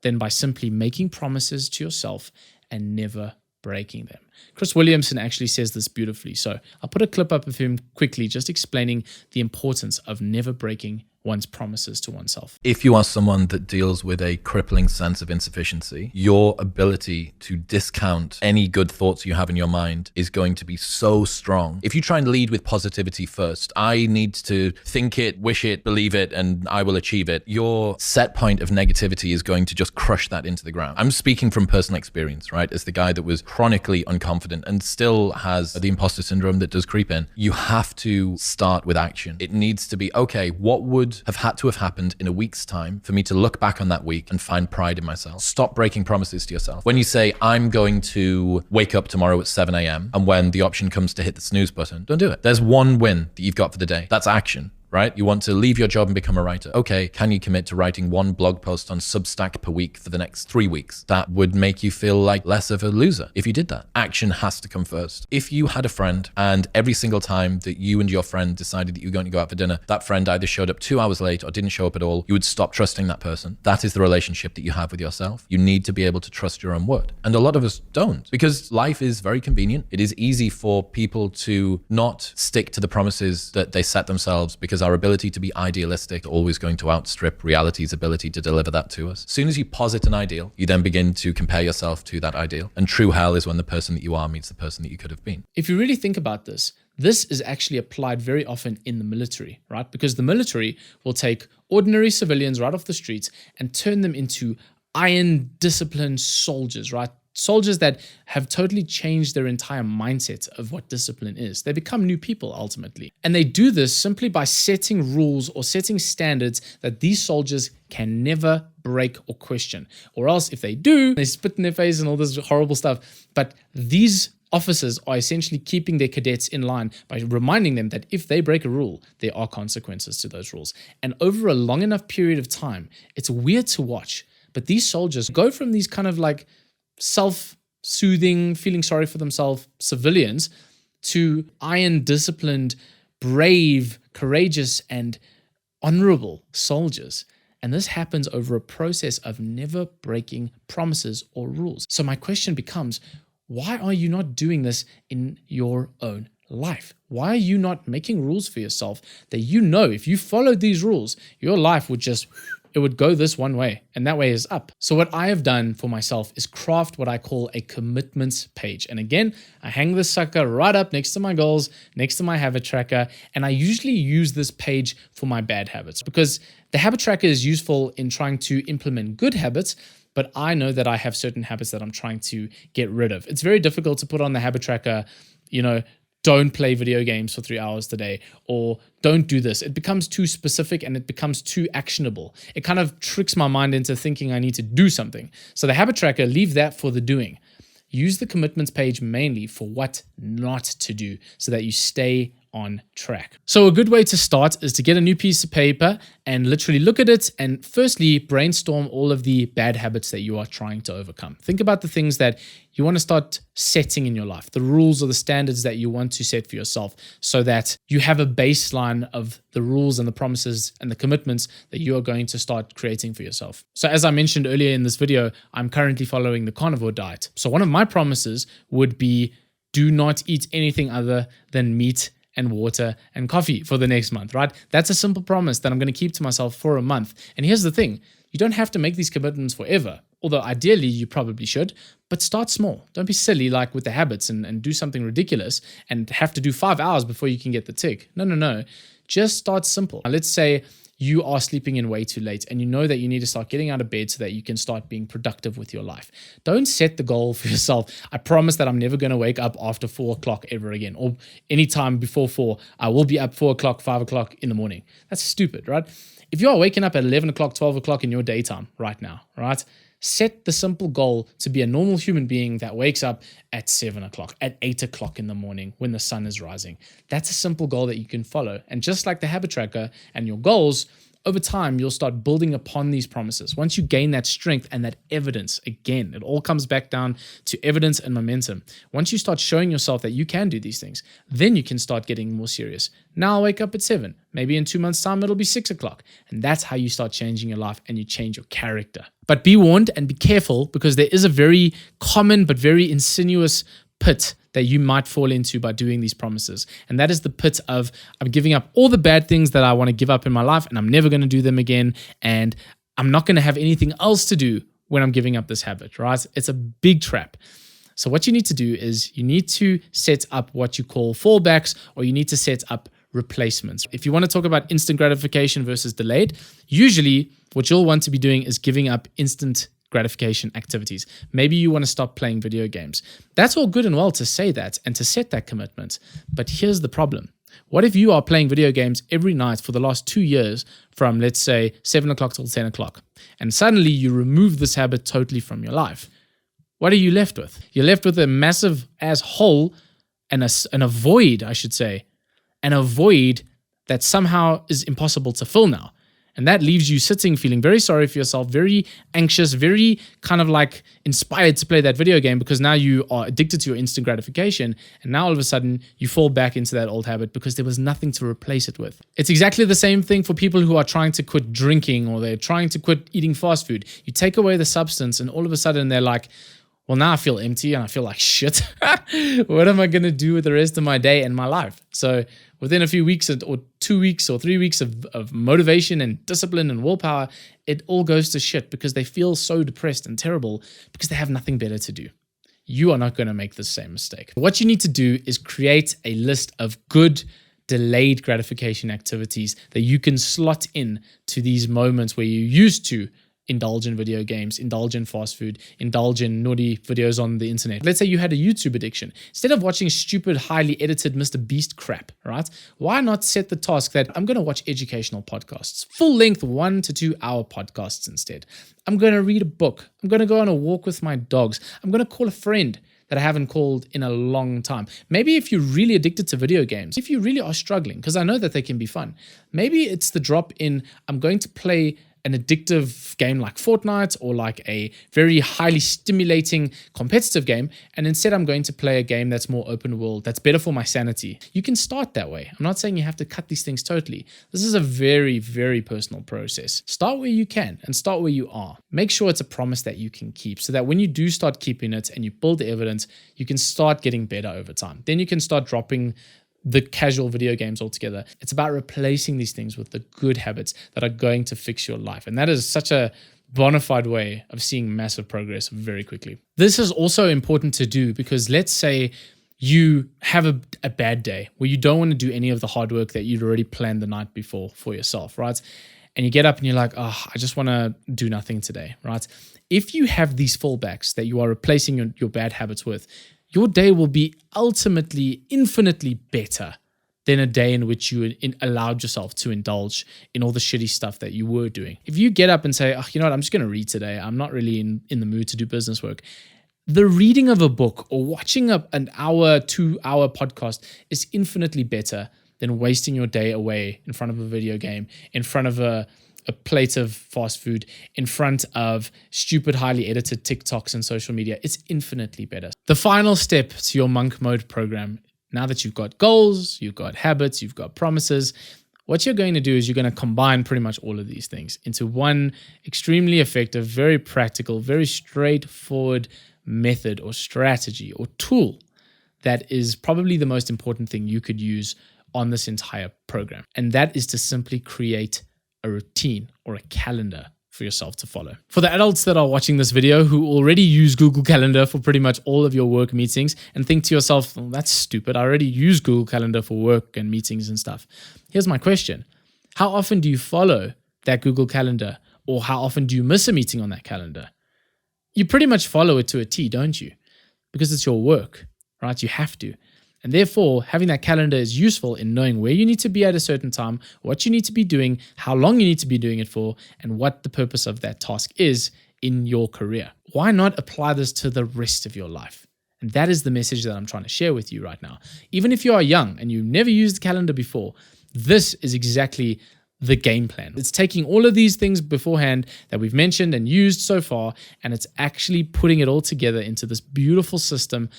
than by simply making promises to yourself and never breaking them? Chris Williamson actually says this beautifully. So I'll put a clip up of him quickly, just explaining the importance of never breaking one's promises to oneself. If you are someone that deals with a crippling sense of insufficiency, your ability to discount any good thoughts you have in your mind is going to be so strong. If you try and lead with positivity first, I need to think it, wish it, believe it, and I will achieve it, your set point of negativity is going to just crush that into the ground. I'm speaking from personal experience, right? As the guy that was chronically unconfident and still has the imposter syndrome that does creep in. You have to start with action. It needs to be, okay, what would have had to have happened in a week's time for me to look back on that week and find pride in myself? Stop breaking promises to yourself. When you say, I'm going to wake up tomorrow at 7 a.m. and when the option comes to hit the snooze button, don't do it. There's one win that you've got for the day. That's action. Right? You want to leave your job and become a writer. Okay, can you commit to writing one blog post on Substack per week for the next 3 weeks? That would make you feel like less of a loser if you did that. Action has to come first. If you had a friend and every single time that you and your friend decided that you were going to go out for dinner, that friend either showed up 2 hours late or didn't show up at all, you would stop trusting that person. That is the relationship that you have with yourself. You need to be able to trust your own word. And a lot of us don't, because life is very convenient. It is easy for people to not stick to the promises that they set themselves because our ability to be idealistic is always going to outstrip reality's ability to deliver that to us. As soon as you posit an ideal, you then begin to compare yourself to that ideal. And true hell is when the person that you are meets the person that you could have been. If you really think about this, this is actually applied very often in the military, right? Because the military will take ordinary civilians right off the streets and turn them into iron disciplined soldiers, right? Soldiers that have totally changed their entire mindset of what discipline is. They become new people ultimately. And they do this simply by setting rules or setting standards that these soldiers can never break or question. Or else if they do, they spit in their face and all this horrible stuff. But these officers are essentially keeping their cadets in line by reminding them that if they break a rule, there are consequences to those rules. And over a long enough period of time, it's weird to watch, but these soldiers go from these kind of like self-soothing, feeling sorry for themselves civilians to iron disciplined, brave, courageous, and honorable soldiers. And this happens over a process of never breaking promises or rules. So my question becomes, why are you not doing this in your own life? Why are you not making rules for yourself that you know if you followed these rules, your life would just it would go this one way, and that way is up. So what I have done for myself is craft what I call a commitments page. And again, I hang this sucker right up next to my goals, next to my habit tracker, and I usually use this page for my bad habits because the habit tracker is useful in trying to implement good habits, but I know that I have certain habits that I'm trying to get rid of. It's very difficult to put on the habit tracker, don't play video games for 3 hours today, or don't do this. It becomes too specific and it becomes too actionable. It kind of tricks my mind into thinking I need to do something. So the habit tracker, leave that for the doing. Use the commitments page mainly for what not to do so that you stay on track. So a good way to start is to get a new piece of paper and literally look at it and firstly brainstorm all of the bad habits that you are trying to overcome. Think about the things that you want to start setting in your life, the rules or the standards that you want to set for yourself so that you have a baseline of the rules and the promises and the commitments that you are going to start creating for yourself. So as I mentioned earlier in this video, I'm currently following the carnivore diet. So one of my promises would be do not eat anything other than meat and water and coffee for the next month, right? That's a simple promise that I'm going to keep to myself for a month. And here's the thing, you don't have to make these commitments forever, although ideally you probably should, but start small. Don't be silly like with the habits and do something ridiculous and have to do 5 hours before you can get the tick. No. Just start simple. Now, let's say you are sleeping in way too late and you know that you need to start getting out of bed so that you can start being productive with your life. Don't set the goal for yourself. I promise that I'm never going to wake up after 4 o'clock ever again, or anytime before 4. I will be up 4 o'clock, 5 o'clock in the morning. That's stupid, right? If you are waking up at 11 o'clock, 12 o'clock in your daytime right now, right? Set the simple goal to be a normal human being that wakes up at 7 o'clock, at 8 o'clock in the morning when the sun is rising. That's a simple goal that you can follow. And just like the habit tracker and your goals, over time, you'll start building upon these promises. Once you gain that strength and that evidence, again, it all comes back down to evidence and momentum. Once you start showing yourself that you can do these things, then you can start getting more serious. Now I'll wake up at 7. Maybe in 2 months' time, it'll be 6 o'clock. And that's how you start changing your life and you change your character. But be warned and be careful because there is a very common but very insidious pit that you might fall into by doing these promises. And that is the pit of, I'm giving up all the bad things that I want to give up in my life and I'm never going to do them again. And I'm not going to have anything else to do when I'm giving up this habit, right? It's a big trap. So what you need to do is you need to set up what you call fallbacks, or you need to set up replacements. If you want to talk about instant gratification versus delayed, usually what you'll want to be doing is giving up instant gratification activities. Maybe you want to stop playing video games. That's all good and well to say that and to set that commitment. But here's the problem. What if you are playing video games every night for the last 2 years from, let's say, 7 o'clock till 10 o'clock, and suddenly you remove this habit totally from your life? What are you left with? You're left with a massive ass hole and a void, I should say, and a void that somehow is impossible to fill now. And that leaves you sitting, feeling very sorry for yourself, very anxious, very kind of like inspired to play that video game because now you are addicted to your instant gratification. And now all of a sudden you fall back into that old habit because there was nothing to replace it with. It's exactly the same thing for people who are trying to quit drinking or they're trying to quit eating fast food. You take away the substance and all of a sudden they're like, well, now I feel empty and I feel like shit. What am I going to do with the rest of my day and my life? So within a few weeks or 2 weeks or 3 weeks of motivation and discipline and willpower, it all goes to shit because they feel so depressed and terrible because they have nothing better to do. You are not going to make the same mistake. What you need to do is create a list of good delayed gratification activities that you can slot in to these moments where you used to indulge in video games, indulge in fast food, indulge in naughty videos on the internet. Let's say you had a YouTube addiction. Instead of watching stupid, highly edited Mr. Beast crap, right? Why not set the task that I'm going to watch educational podcasts, full length 1 to 2 hour podcasts instead. I'm going to read a book. I'm going to go on a walk with my dogs. I'm going to call a friend that I haven't called in a long time. Maybe if you're really addicted to video games, if you really are struggling, because I know that they can be fun, maybe it's the drop in, I'm going to play an addictive game like Fortnite or like a very highly stimulating competitive game, and instead I'm going to play a game that's more open world, that's better for my sanity. You can start that way. I'm not saying you have to cut these things totally. This is a very, very personal process. Start where you can and start where you are. Make sure it's a promise that you can keep so that when you do start keeping it and you build the evidence, you can start getting better over time. Then you can start dropping the casual video games altogether. It's about replacing these things with the good habits that are going to fix your life. And that is such a bona fide way of seeing massive progress very quickly. This is also important to do because let's say you have a bad day where you don't want to do any of the hard work that you'd already planned the night before for yourself, right? And you get up and you're like, oh, I just want to do nothing today, right? If you have these fallbacks that you are replacing your bad habits with, your day will be ultimately infinitely better than a day in which you allowed yourself to indulge in all the shitty stuff that you were doing. If you get up and say, oh, you know what, I'm just going to read today. I'm not really in the mood to do business work. The reading of a book or watching an hour, 2-hour podcast is infinitely better than wasting your day away in front of a video game, in front of a plate of fast food, in front of stupid, highly edited TikToks and social media. It's infinitely better. The final step to your monk mode program, now that you've got goals, you've got habits, you've got promises, what you're going to do is you're going to combine pretty much all of these things into one extremely effective, very practical, very straightforward method or strategy or tool that is probably the most important thing you could use on this entire program. And that is to simply create a routine or a calendar for yourself to follow. For the adults that are watching this video who already use Google Calendar for pretty much all of your work meetings and think to yourself, well, that's stupid. I already use Google Calendar for work and meetings and stuff. Here's my question. How often do you follow that Google Calendar, or how often do you miss a meeting on that calendar? You pretty much follow it to a T, don't you? Because it's your work, right? You have to. And therefore, having that calendar is useful in knowing where you need to be at a certain time, what you need to be doing, how long you need to be doing it for, and what the purpose of that task is in your career. Why not apply this to the rest of your life? And that is the message that I'm trying to share with you right now. Even if you are young and you've never used the calendar before, this is exactly the game plan. It's taking all of these things beforehand that we've mentioned and used so far, and it's actually putting it all together into this beautiful system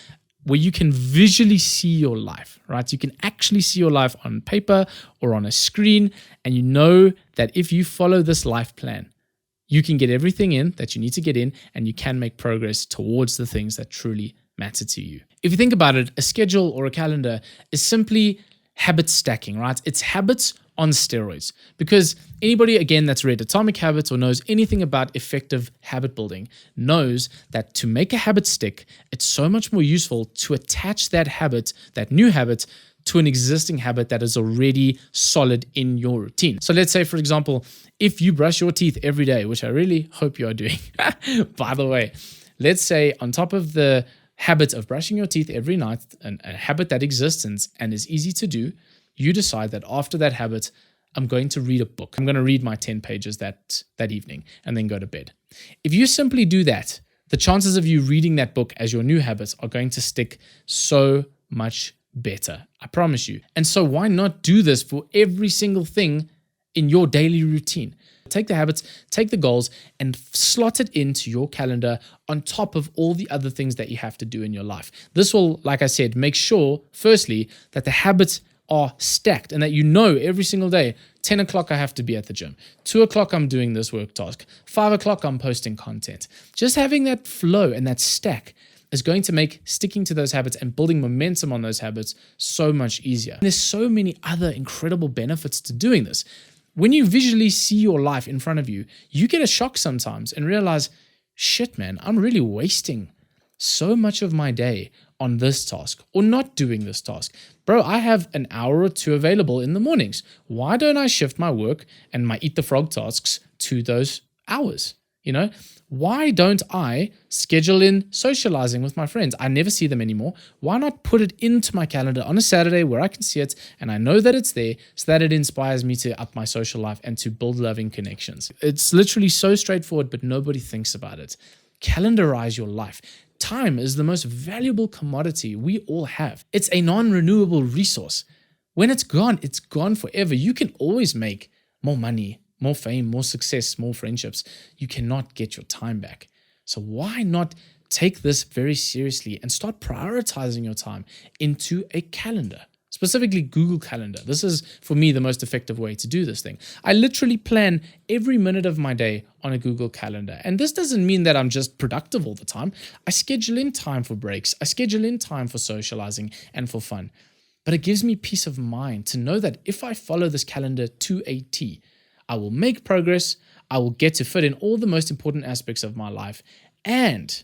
where you can visually see your life, right? You can actually see your life on paper or on a screen, and you know that if you follow this life plan, you can get everything in that you need to get in, and you can make progress towards the things that truly matter to you. If you think about it, a schedule or a calendar is simply habit stacking, right? It's habits on steroids, because anybody, again, that's read Atomic Habits or knows anything about effective habit building knows that to make a habit stick, it's so much more useful to attach that habit, that new habit, to an existing habit that is already solid in your routine. So let's say, for example, if you brush your teeth every day, which I really hope you are doing, by the way, let's say on top of the habit of brushing your teeth every night, and a habit that exists and is easy to do, you decide that after that habit, I'm going to read a book. I'm going to read my 10 pages that evening and then go to bed. If you simply do that, the chances of you reading that book as your new habits are going to stick so much better. I promise you. And so why not do this for every single thing in your daily routine? Take the habits, take the goals, and slot it into your calendar on top of all the other things that you have to do in your life. This will, like I said, make sure, firstly, that the habits are stacked and that you know every single day, 10 o'clock I have to be at the gym, 2 o'clock I'm doing this work task, 5 o'clock I'm posting content. Just having that flow and that stack is going to make sticking to those habits and building momentum on those habits so much easier. And there's so many other incredible benefits to doing this. When you visually see your life in front of you, you get a shock sometimes and realize, shit, man, I'm really wasting so much of my day on this task or not doing this task. Bro, I have an hour or two available in the mornings. Why don't I shift my work and my eat the frog tasks to those hours? You know, why don't I schedule in socializing with my friends? I never see them anymore. Why not put it into my calendar on a Saturday where I can see it and I know that it's there so that it inspires me to up my social life and to build loving connections? It's literally so straightforward, but nobody thinks about it. Calendarize your life. Time is the most valuable commodity we all have. It's a non-renewable resource. When it's gone forever. You can always make more money, more fame, more success, more friendships. You cannot get your time back. So why not take this very seriously and start prioritizing your time into a calendar? Specifically Google Calendar. This is, for me, the most effective way to do this thing. I literally plan every minute of my day on a Google Calendar. And this doesn't mean that I'm just productive all the time. I schedule in time for breaks. I schedule in time for socializing and for fun. But it gives me peace of mind to know that if I follow this calendar to a T, I will make progress, I will get to fit in all the most important aspects of my life, and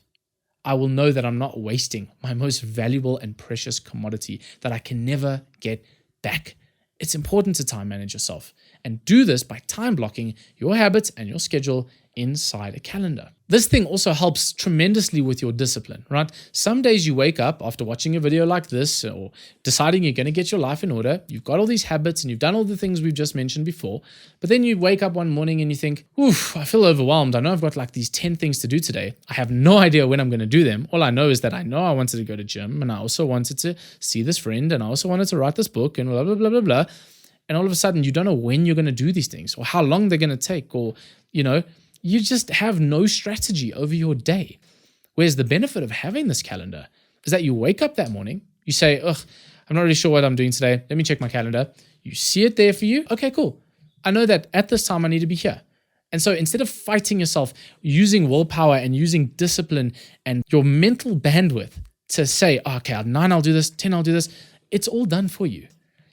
I will know that I'm not wasting my most valuable and precious commodity that I can never get back. It's important to time manage yourself and do this by time blocking your habits and your schedule inside a calendar. This thing also helps tremendously with your discipline, right? Some days you wake up after watching a video like this or deciding you're going to get your life in order. You've got all these habits and you've done all the things we've just mentioned before. But then you wake up one morning and you think, oof, I feel overwhelmed. I know I've got like these 10 things to do today. I have no idea when I'm going to do them. All I know is that I know I wanted to go to gym and I also wanted to see this friend and I also wanted to write this book and blah, blah, blah, blah, blah. And all of a sudden you don't know when you're going to do these things or how long they're going to take or, you just have no strategy over your day. Whereas the benefit of having this calendar is that you wake up that morning, you say, ugh, I'm not really sure what I'm doing today. Let me check my calendar. You see it there for you. Okay, cool. I know that at this time I need to be here. And so instead of fighting yourself, using willpower and using discipline and your mental bandwidth to say, okay, at 9 I'll do this, 10 I'll do this, it's all done for you.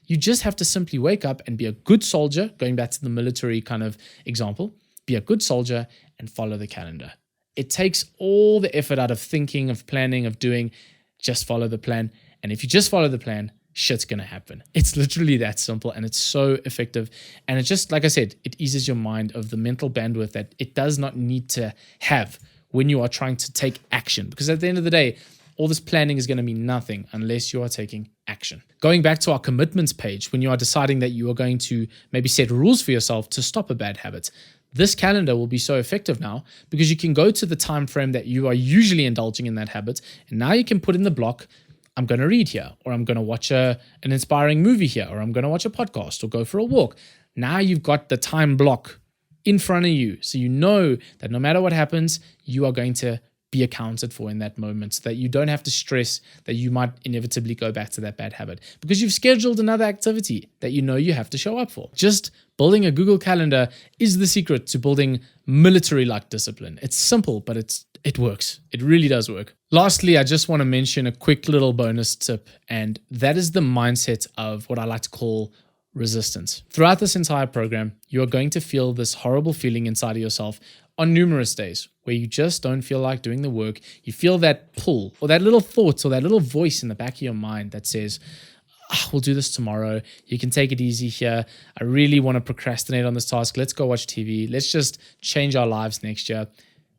You just have to simply wake up and be a good soldier, going back to the military kind of example, be a good soldier and follow the calendar. It takes all the effort out of thinking, of planning, of doing. Just follow the plan. And if you just follow the plan, shit's going to happen. It's literally that simple and it's so effective. And it just, like I said, it eases your mind of the mental bandwidth that it does not need to have when you are trying to take action. Because at the end of the day, all this planning is going to mean nothing unless you are taking action. Going back to our commitments page, when you are deciding that you are going to maybe set rules for yourself to stop a bad habit, this calendar will be so effective now because you can go to the time frame that you are usually indulging in that habit. And now you can put in the block, I'm going to read here, or I'm going to watch an inspiring movie here, or I'm going to watch a podcast or go for a walk. Now you've got the time block in front of you. So you know that no matter what happens, you are going to be accounted for in that moment so that you don't have to stress that you might inevitably go back to that bad habit because you've scheduled another activity that you know you have to show up for. Just building a Google Calendar is the secret to building military-like discipline. It's simple, but it works. It really does work. Lastly, I just want to mention a quick little bonus tip, and that is the mindset of what I like to call resistance. Throughout this entire program, you are going to feel this horrible feeling inside of yourself on numerous days where you just don't feel like doing the work. You feel that pull or that little thought or that little voice in the back of your mind that says, we'll do this tomorrow. You can take it easy here. I really want to procrastinate on this task. Let's go watch TV. Let's just change our lives next year.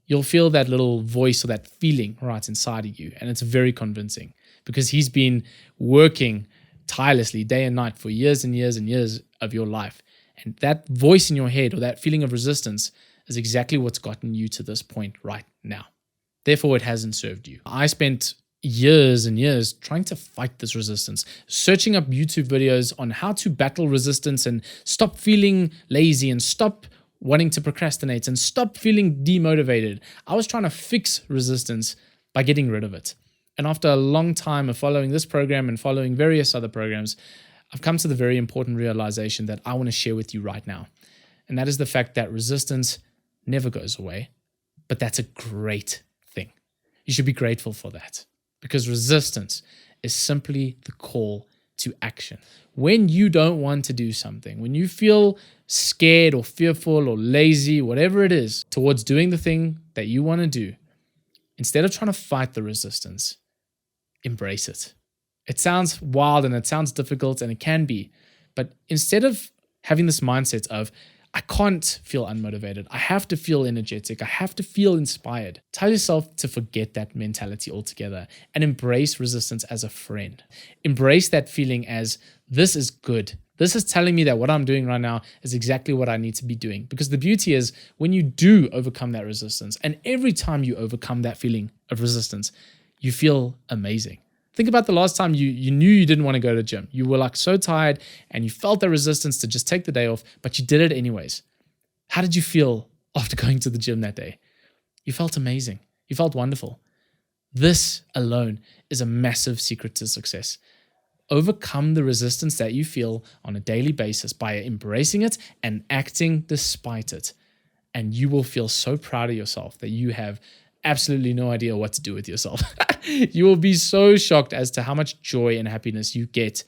You'll feel that little voice or that feeling right inside of you. And it's very convincing because he's been working tirelessly day and night for years and years and years of your life. And that voice in your head or that feeling of resistance is exactly what's gotten you to this point right now. Therefore, it hasn't served you. I spent years and years trying to fight this resistance, searching up YouTube videos on how to battle resistance and stop feeling lazy and stop wanting to procrastinate and stop feeling demotivated. I was trying to fix resistance by getting rid of it. And after a long time of following this program and following various other programs, I've come to the very important realization that I want to share with you right now. And that is the fact that resistance never goes away, but that's a great thing. You should be grateful for that because resistance is simply the call to action. When you don't want to do something, when you feel scared or fearful or lazy, whatever it is, towards doing the thing that you want to do, instead of trying to fight the resistance, embrace it. It sounds wild and it sounds difficult and it can be, but instead of having this mindset of, I can't feel unmotivated. I have to feel energetic. I have to feel inspired. Tell yourself to forget that mentality altogether and embrace resistance as a friend. Embrace that feeling as this is good. This is telling me that what I'm doing right now is exactly what I need to be doing. Because the beauty is when you do overcome that resistance, and every time you overcome that feeling of resistance, you feel amazing. Think about the last time you knew you didn't want to go to the gym. You were like so tired and you felt the resistance to just take the day off, but you did it anyways. How did you feel after going to the gym that day? You felt amazing. You felt wonderful. This alone is a massive secret to success. Overcome the resistance that you feel on a daily basis by embracing it and acting despite it. And you will feel so proud of yourself that you have absolutely no idea what to do with yourself. You will be so shocked as to how much joy and happiness you get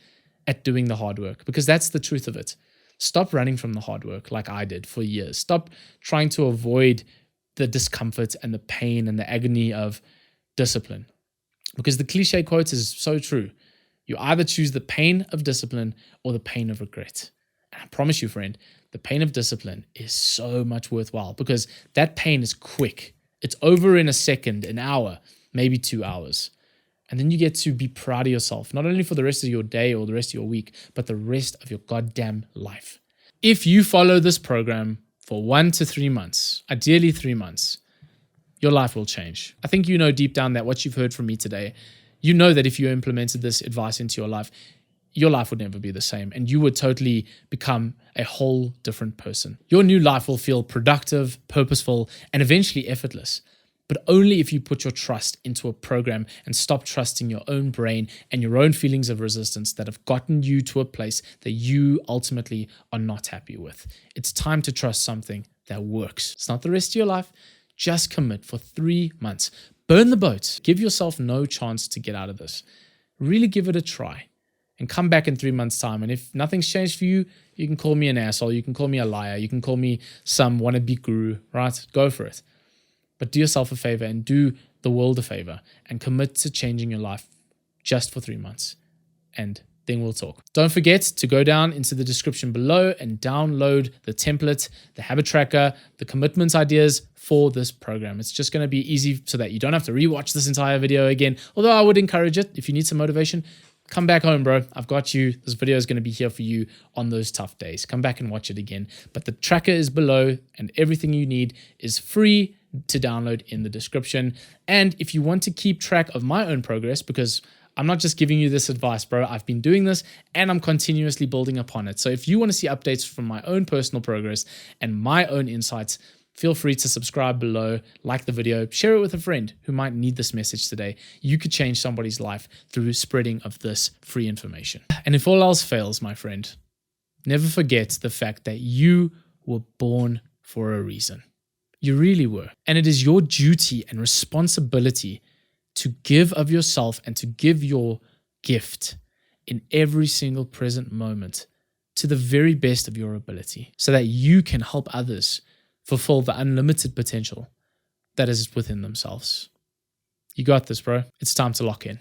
at doing the hard work, because that's the truth of it. Stop running from the hard work like I did for years. Stop trying to avoid the discomfort and the pain and the agony of discipline. Because the cliche quote is so true. You either choose the pain of discipline or the pain of regret. And I promise you, friend, the pain of discipline is so much worthwhile, because that pain is quick. It's over in a second, an hour, maybe 2 hours. And then you get to be proud of yourself, not only for the rest of your day or the rest of your week, but the rest of your goddamn life. If you follow this program for 1 to 3 months, ideally 3 months, your life will change. I think you know deep down that what you've heard from me today, you know that if you implemented this advice into your life would never be the same, and you would totally become a whole different person. Your new life will feel productive, purposeful, and eventually effortless. But only if you put your trust into a program and stop trusting your own brain and your own feelings of resistance that have gotten you to a place that you ultimately are not happy with. It's time to trust something that works. It's not the rest of your life. Just commit for 3 months. Burn the boat. Give yourself no chance to get out of this. Really give it a try. And come back in 3 months' time. And if nothing's changed for you, you can call me an asshole. You can call me a liar. You can call me some wannabe guru, right? Go for it. But do yourself a favor and do the world a favor and commit to changing your life just for 3 months. And then we'll talk. Don't forget to go down into the description below and download the template, the habit tracker, the commitment ideas for this program. It's just going to be easy so that you don't have to rewatch this entire video again. Although I would encourage it. If you need some motivation, come back home, bro. I've got you. This video is going to be here for you on those tough days. Come back and watch it again. But the tracker is below and everything you need is free to download in the description. And if you want to keep track of my own progress, because I'm not just giving you this advice, bro. I've been doing this and I'm continuously building upon it. So if you want to see updates from my own personal progress and my own insights, feel free to subscribe below, like the video, share it with a friend who might need this message today. You could change somebody's life through spreading of this free information. And if all else fails, my friend, never forget the fact that you were born for a reason. You really were. And it is your duty and responsibility to give of yourself and to give your gift in every single present moment to the very best of your ability so that you can help others fulfill the unlimited potential that is within themselves. You got this, bro. It's time to lock in.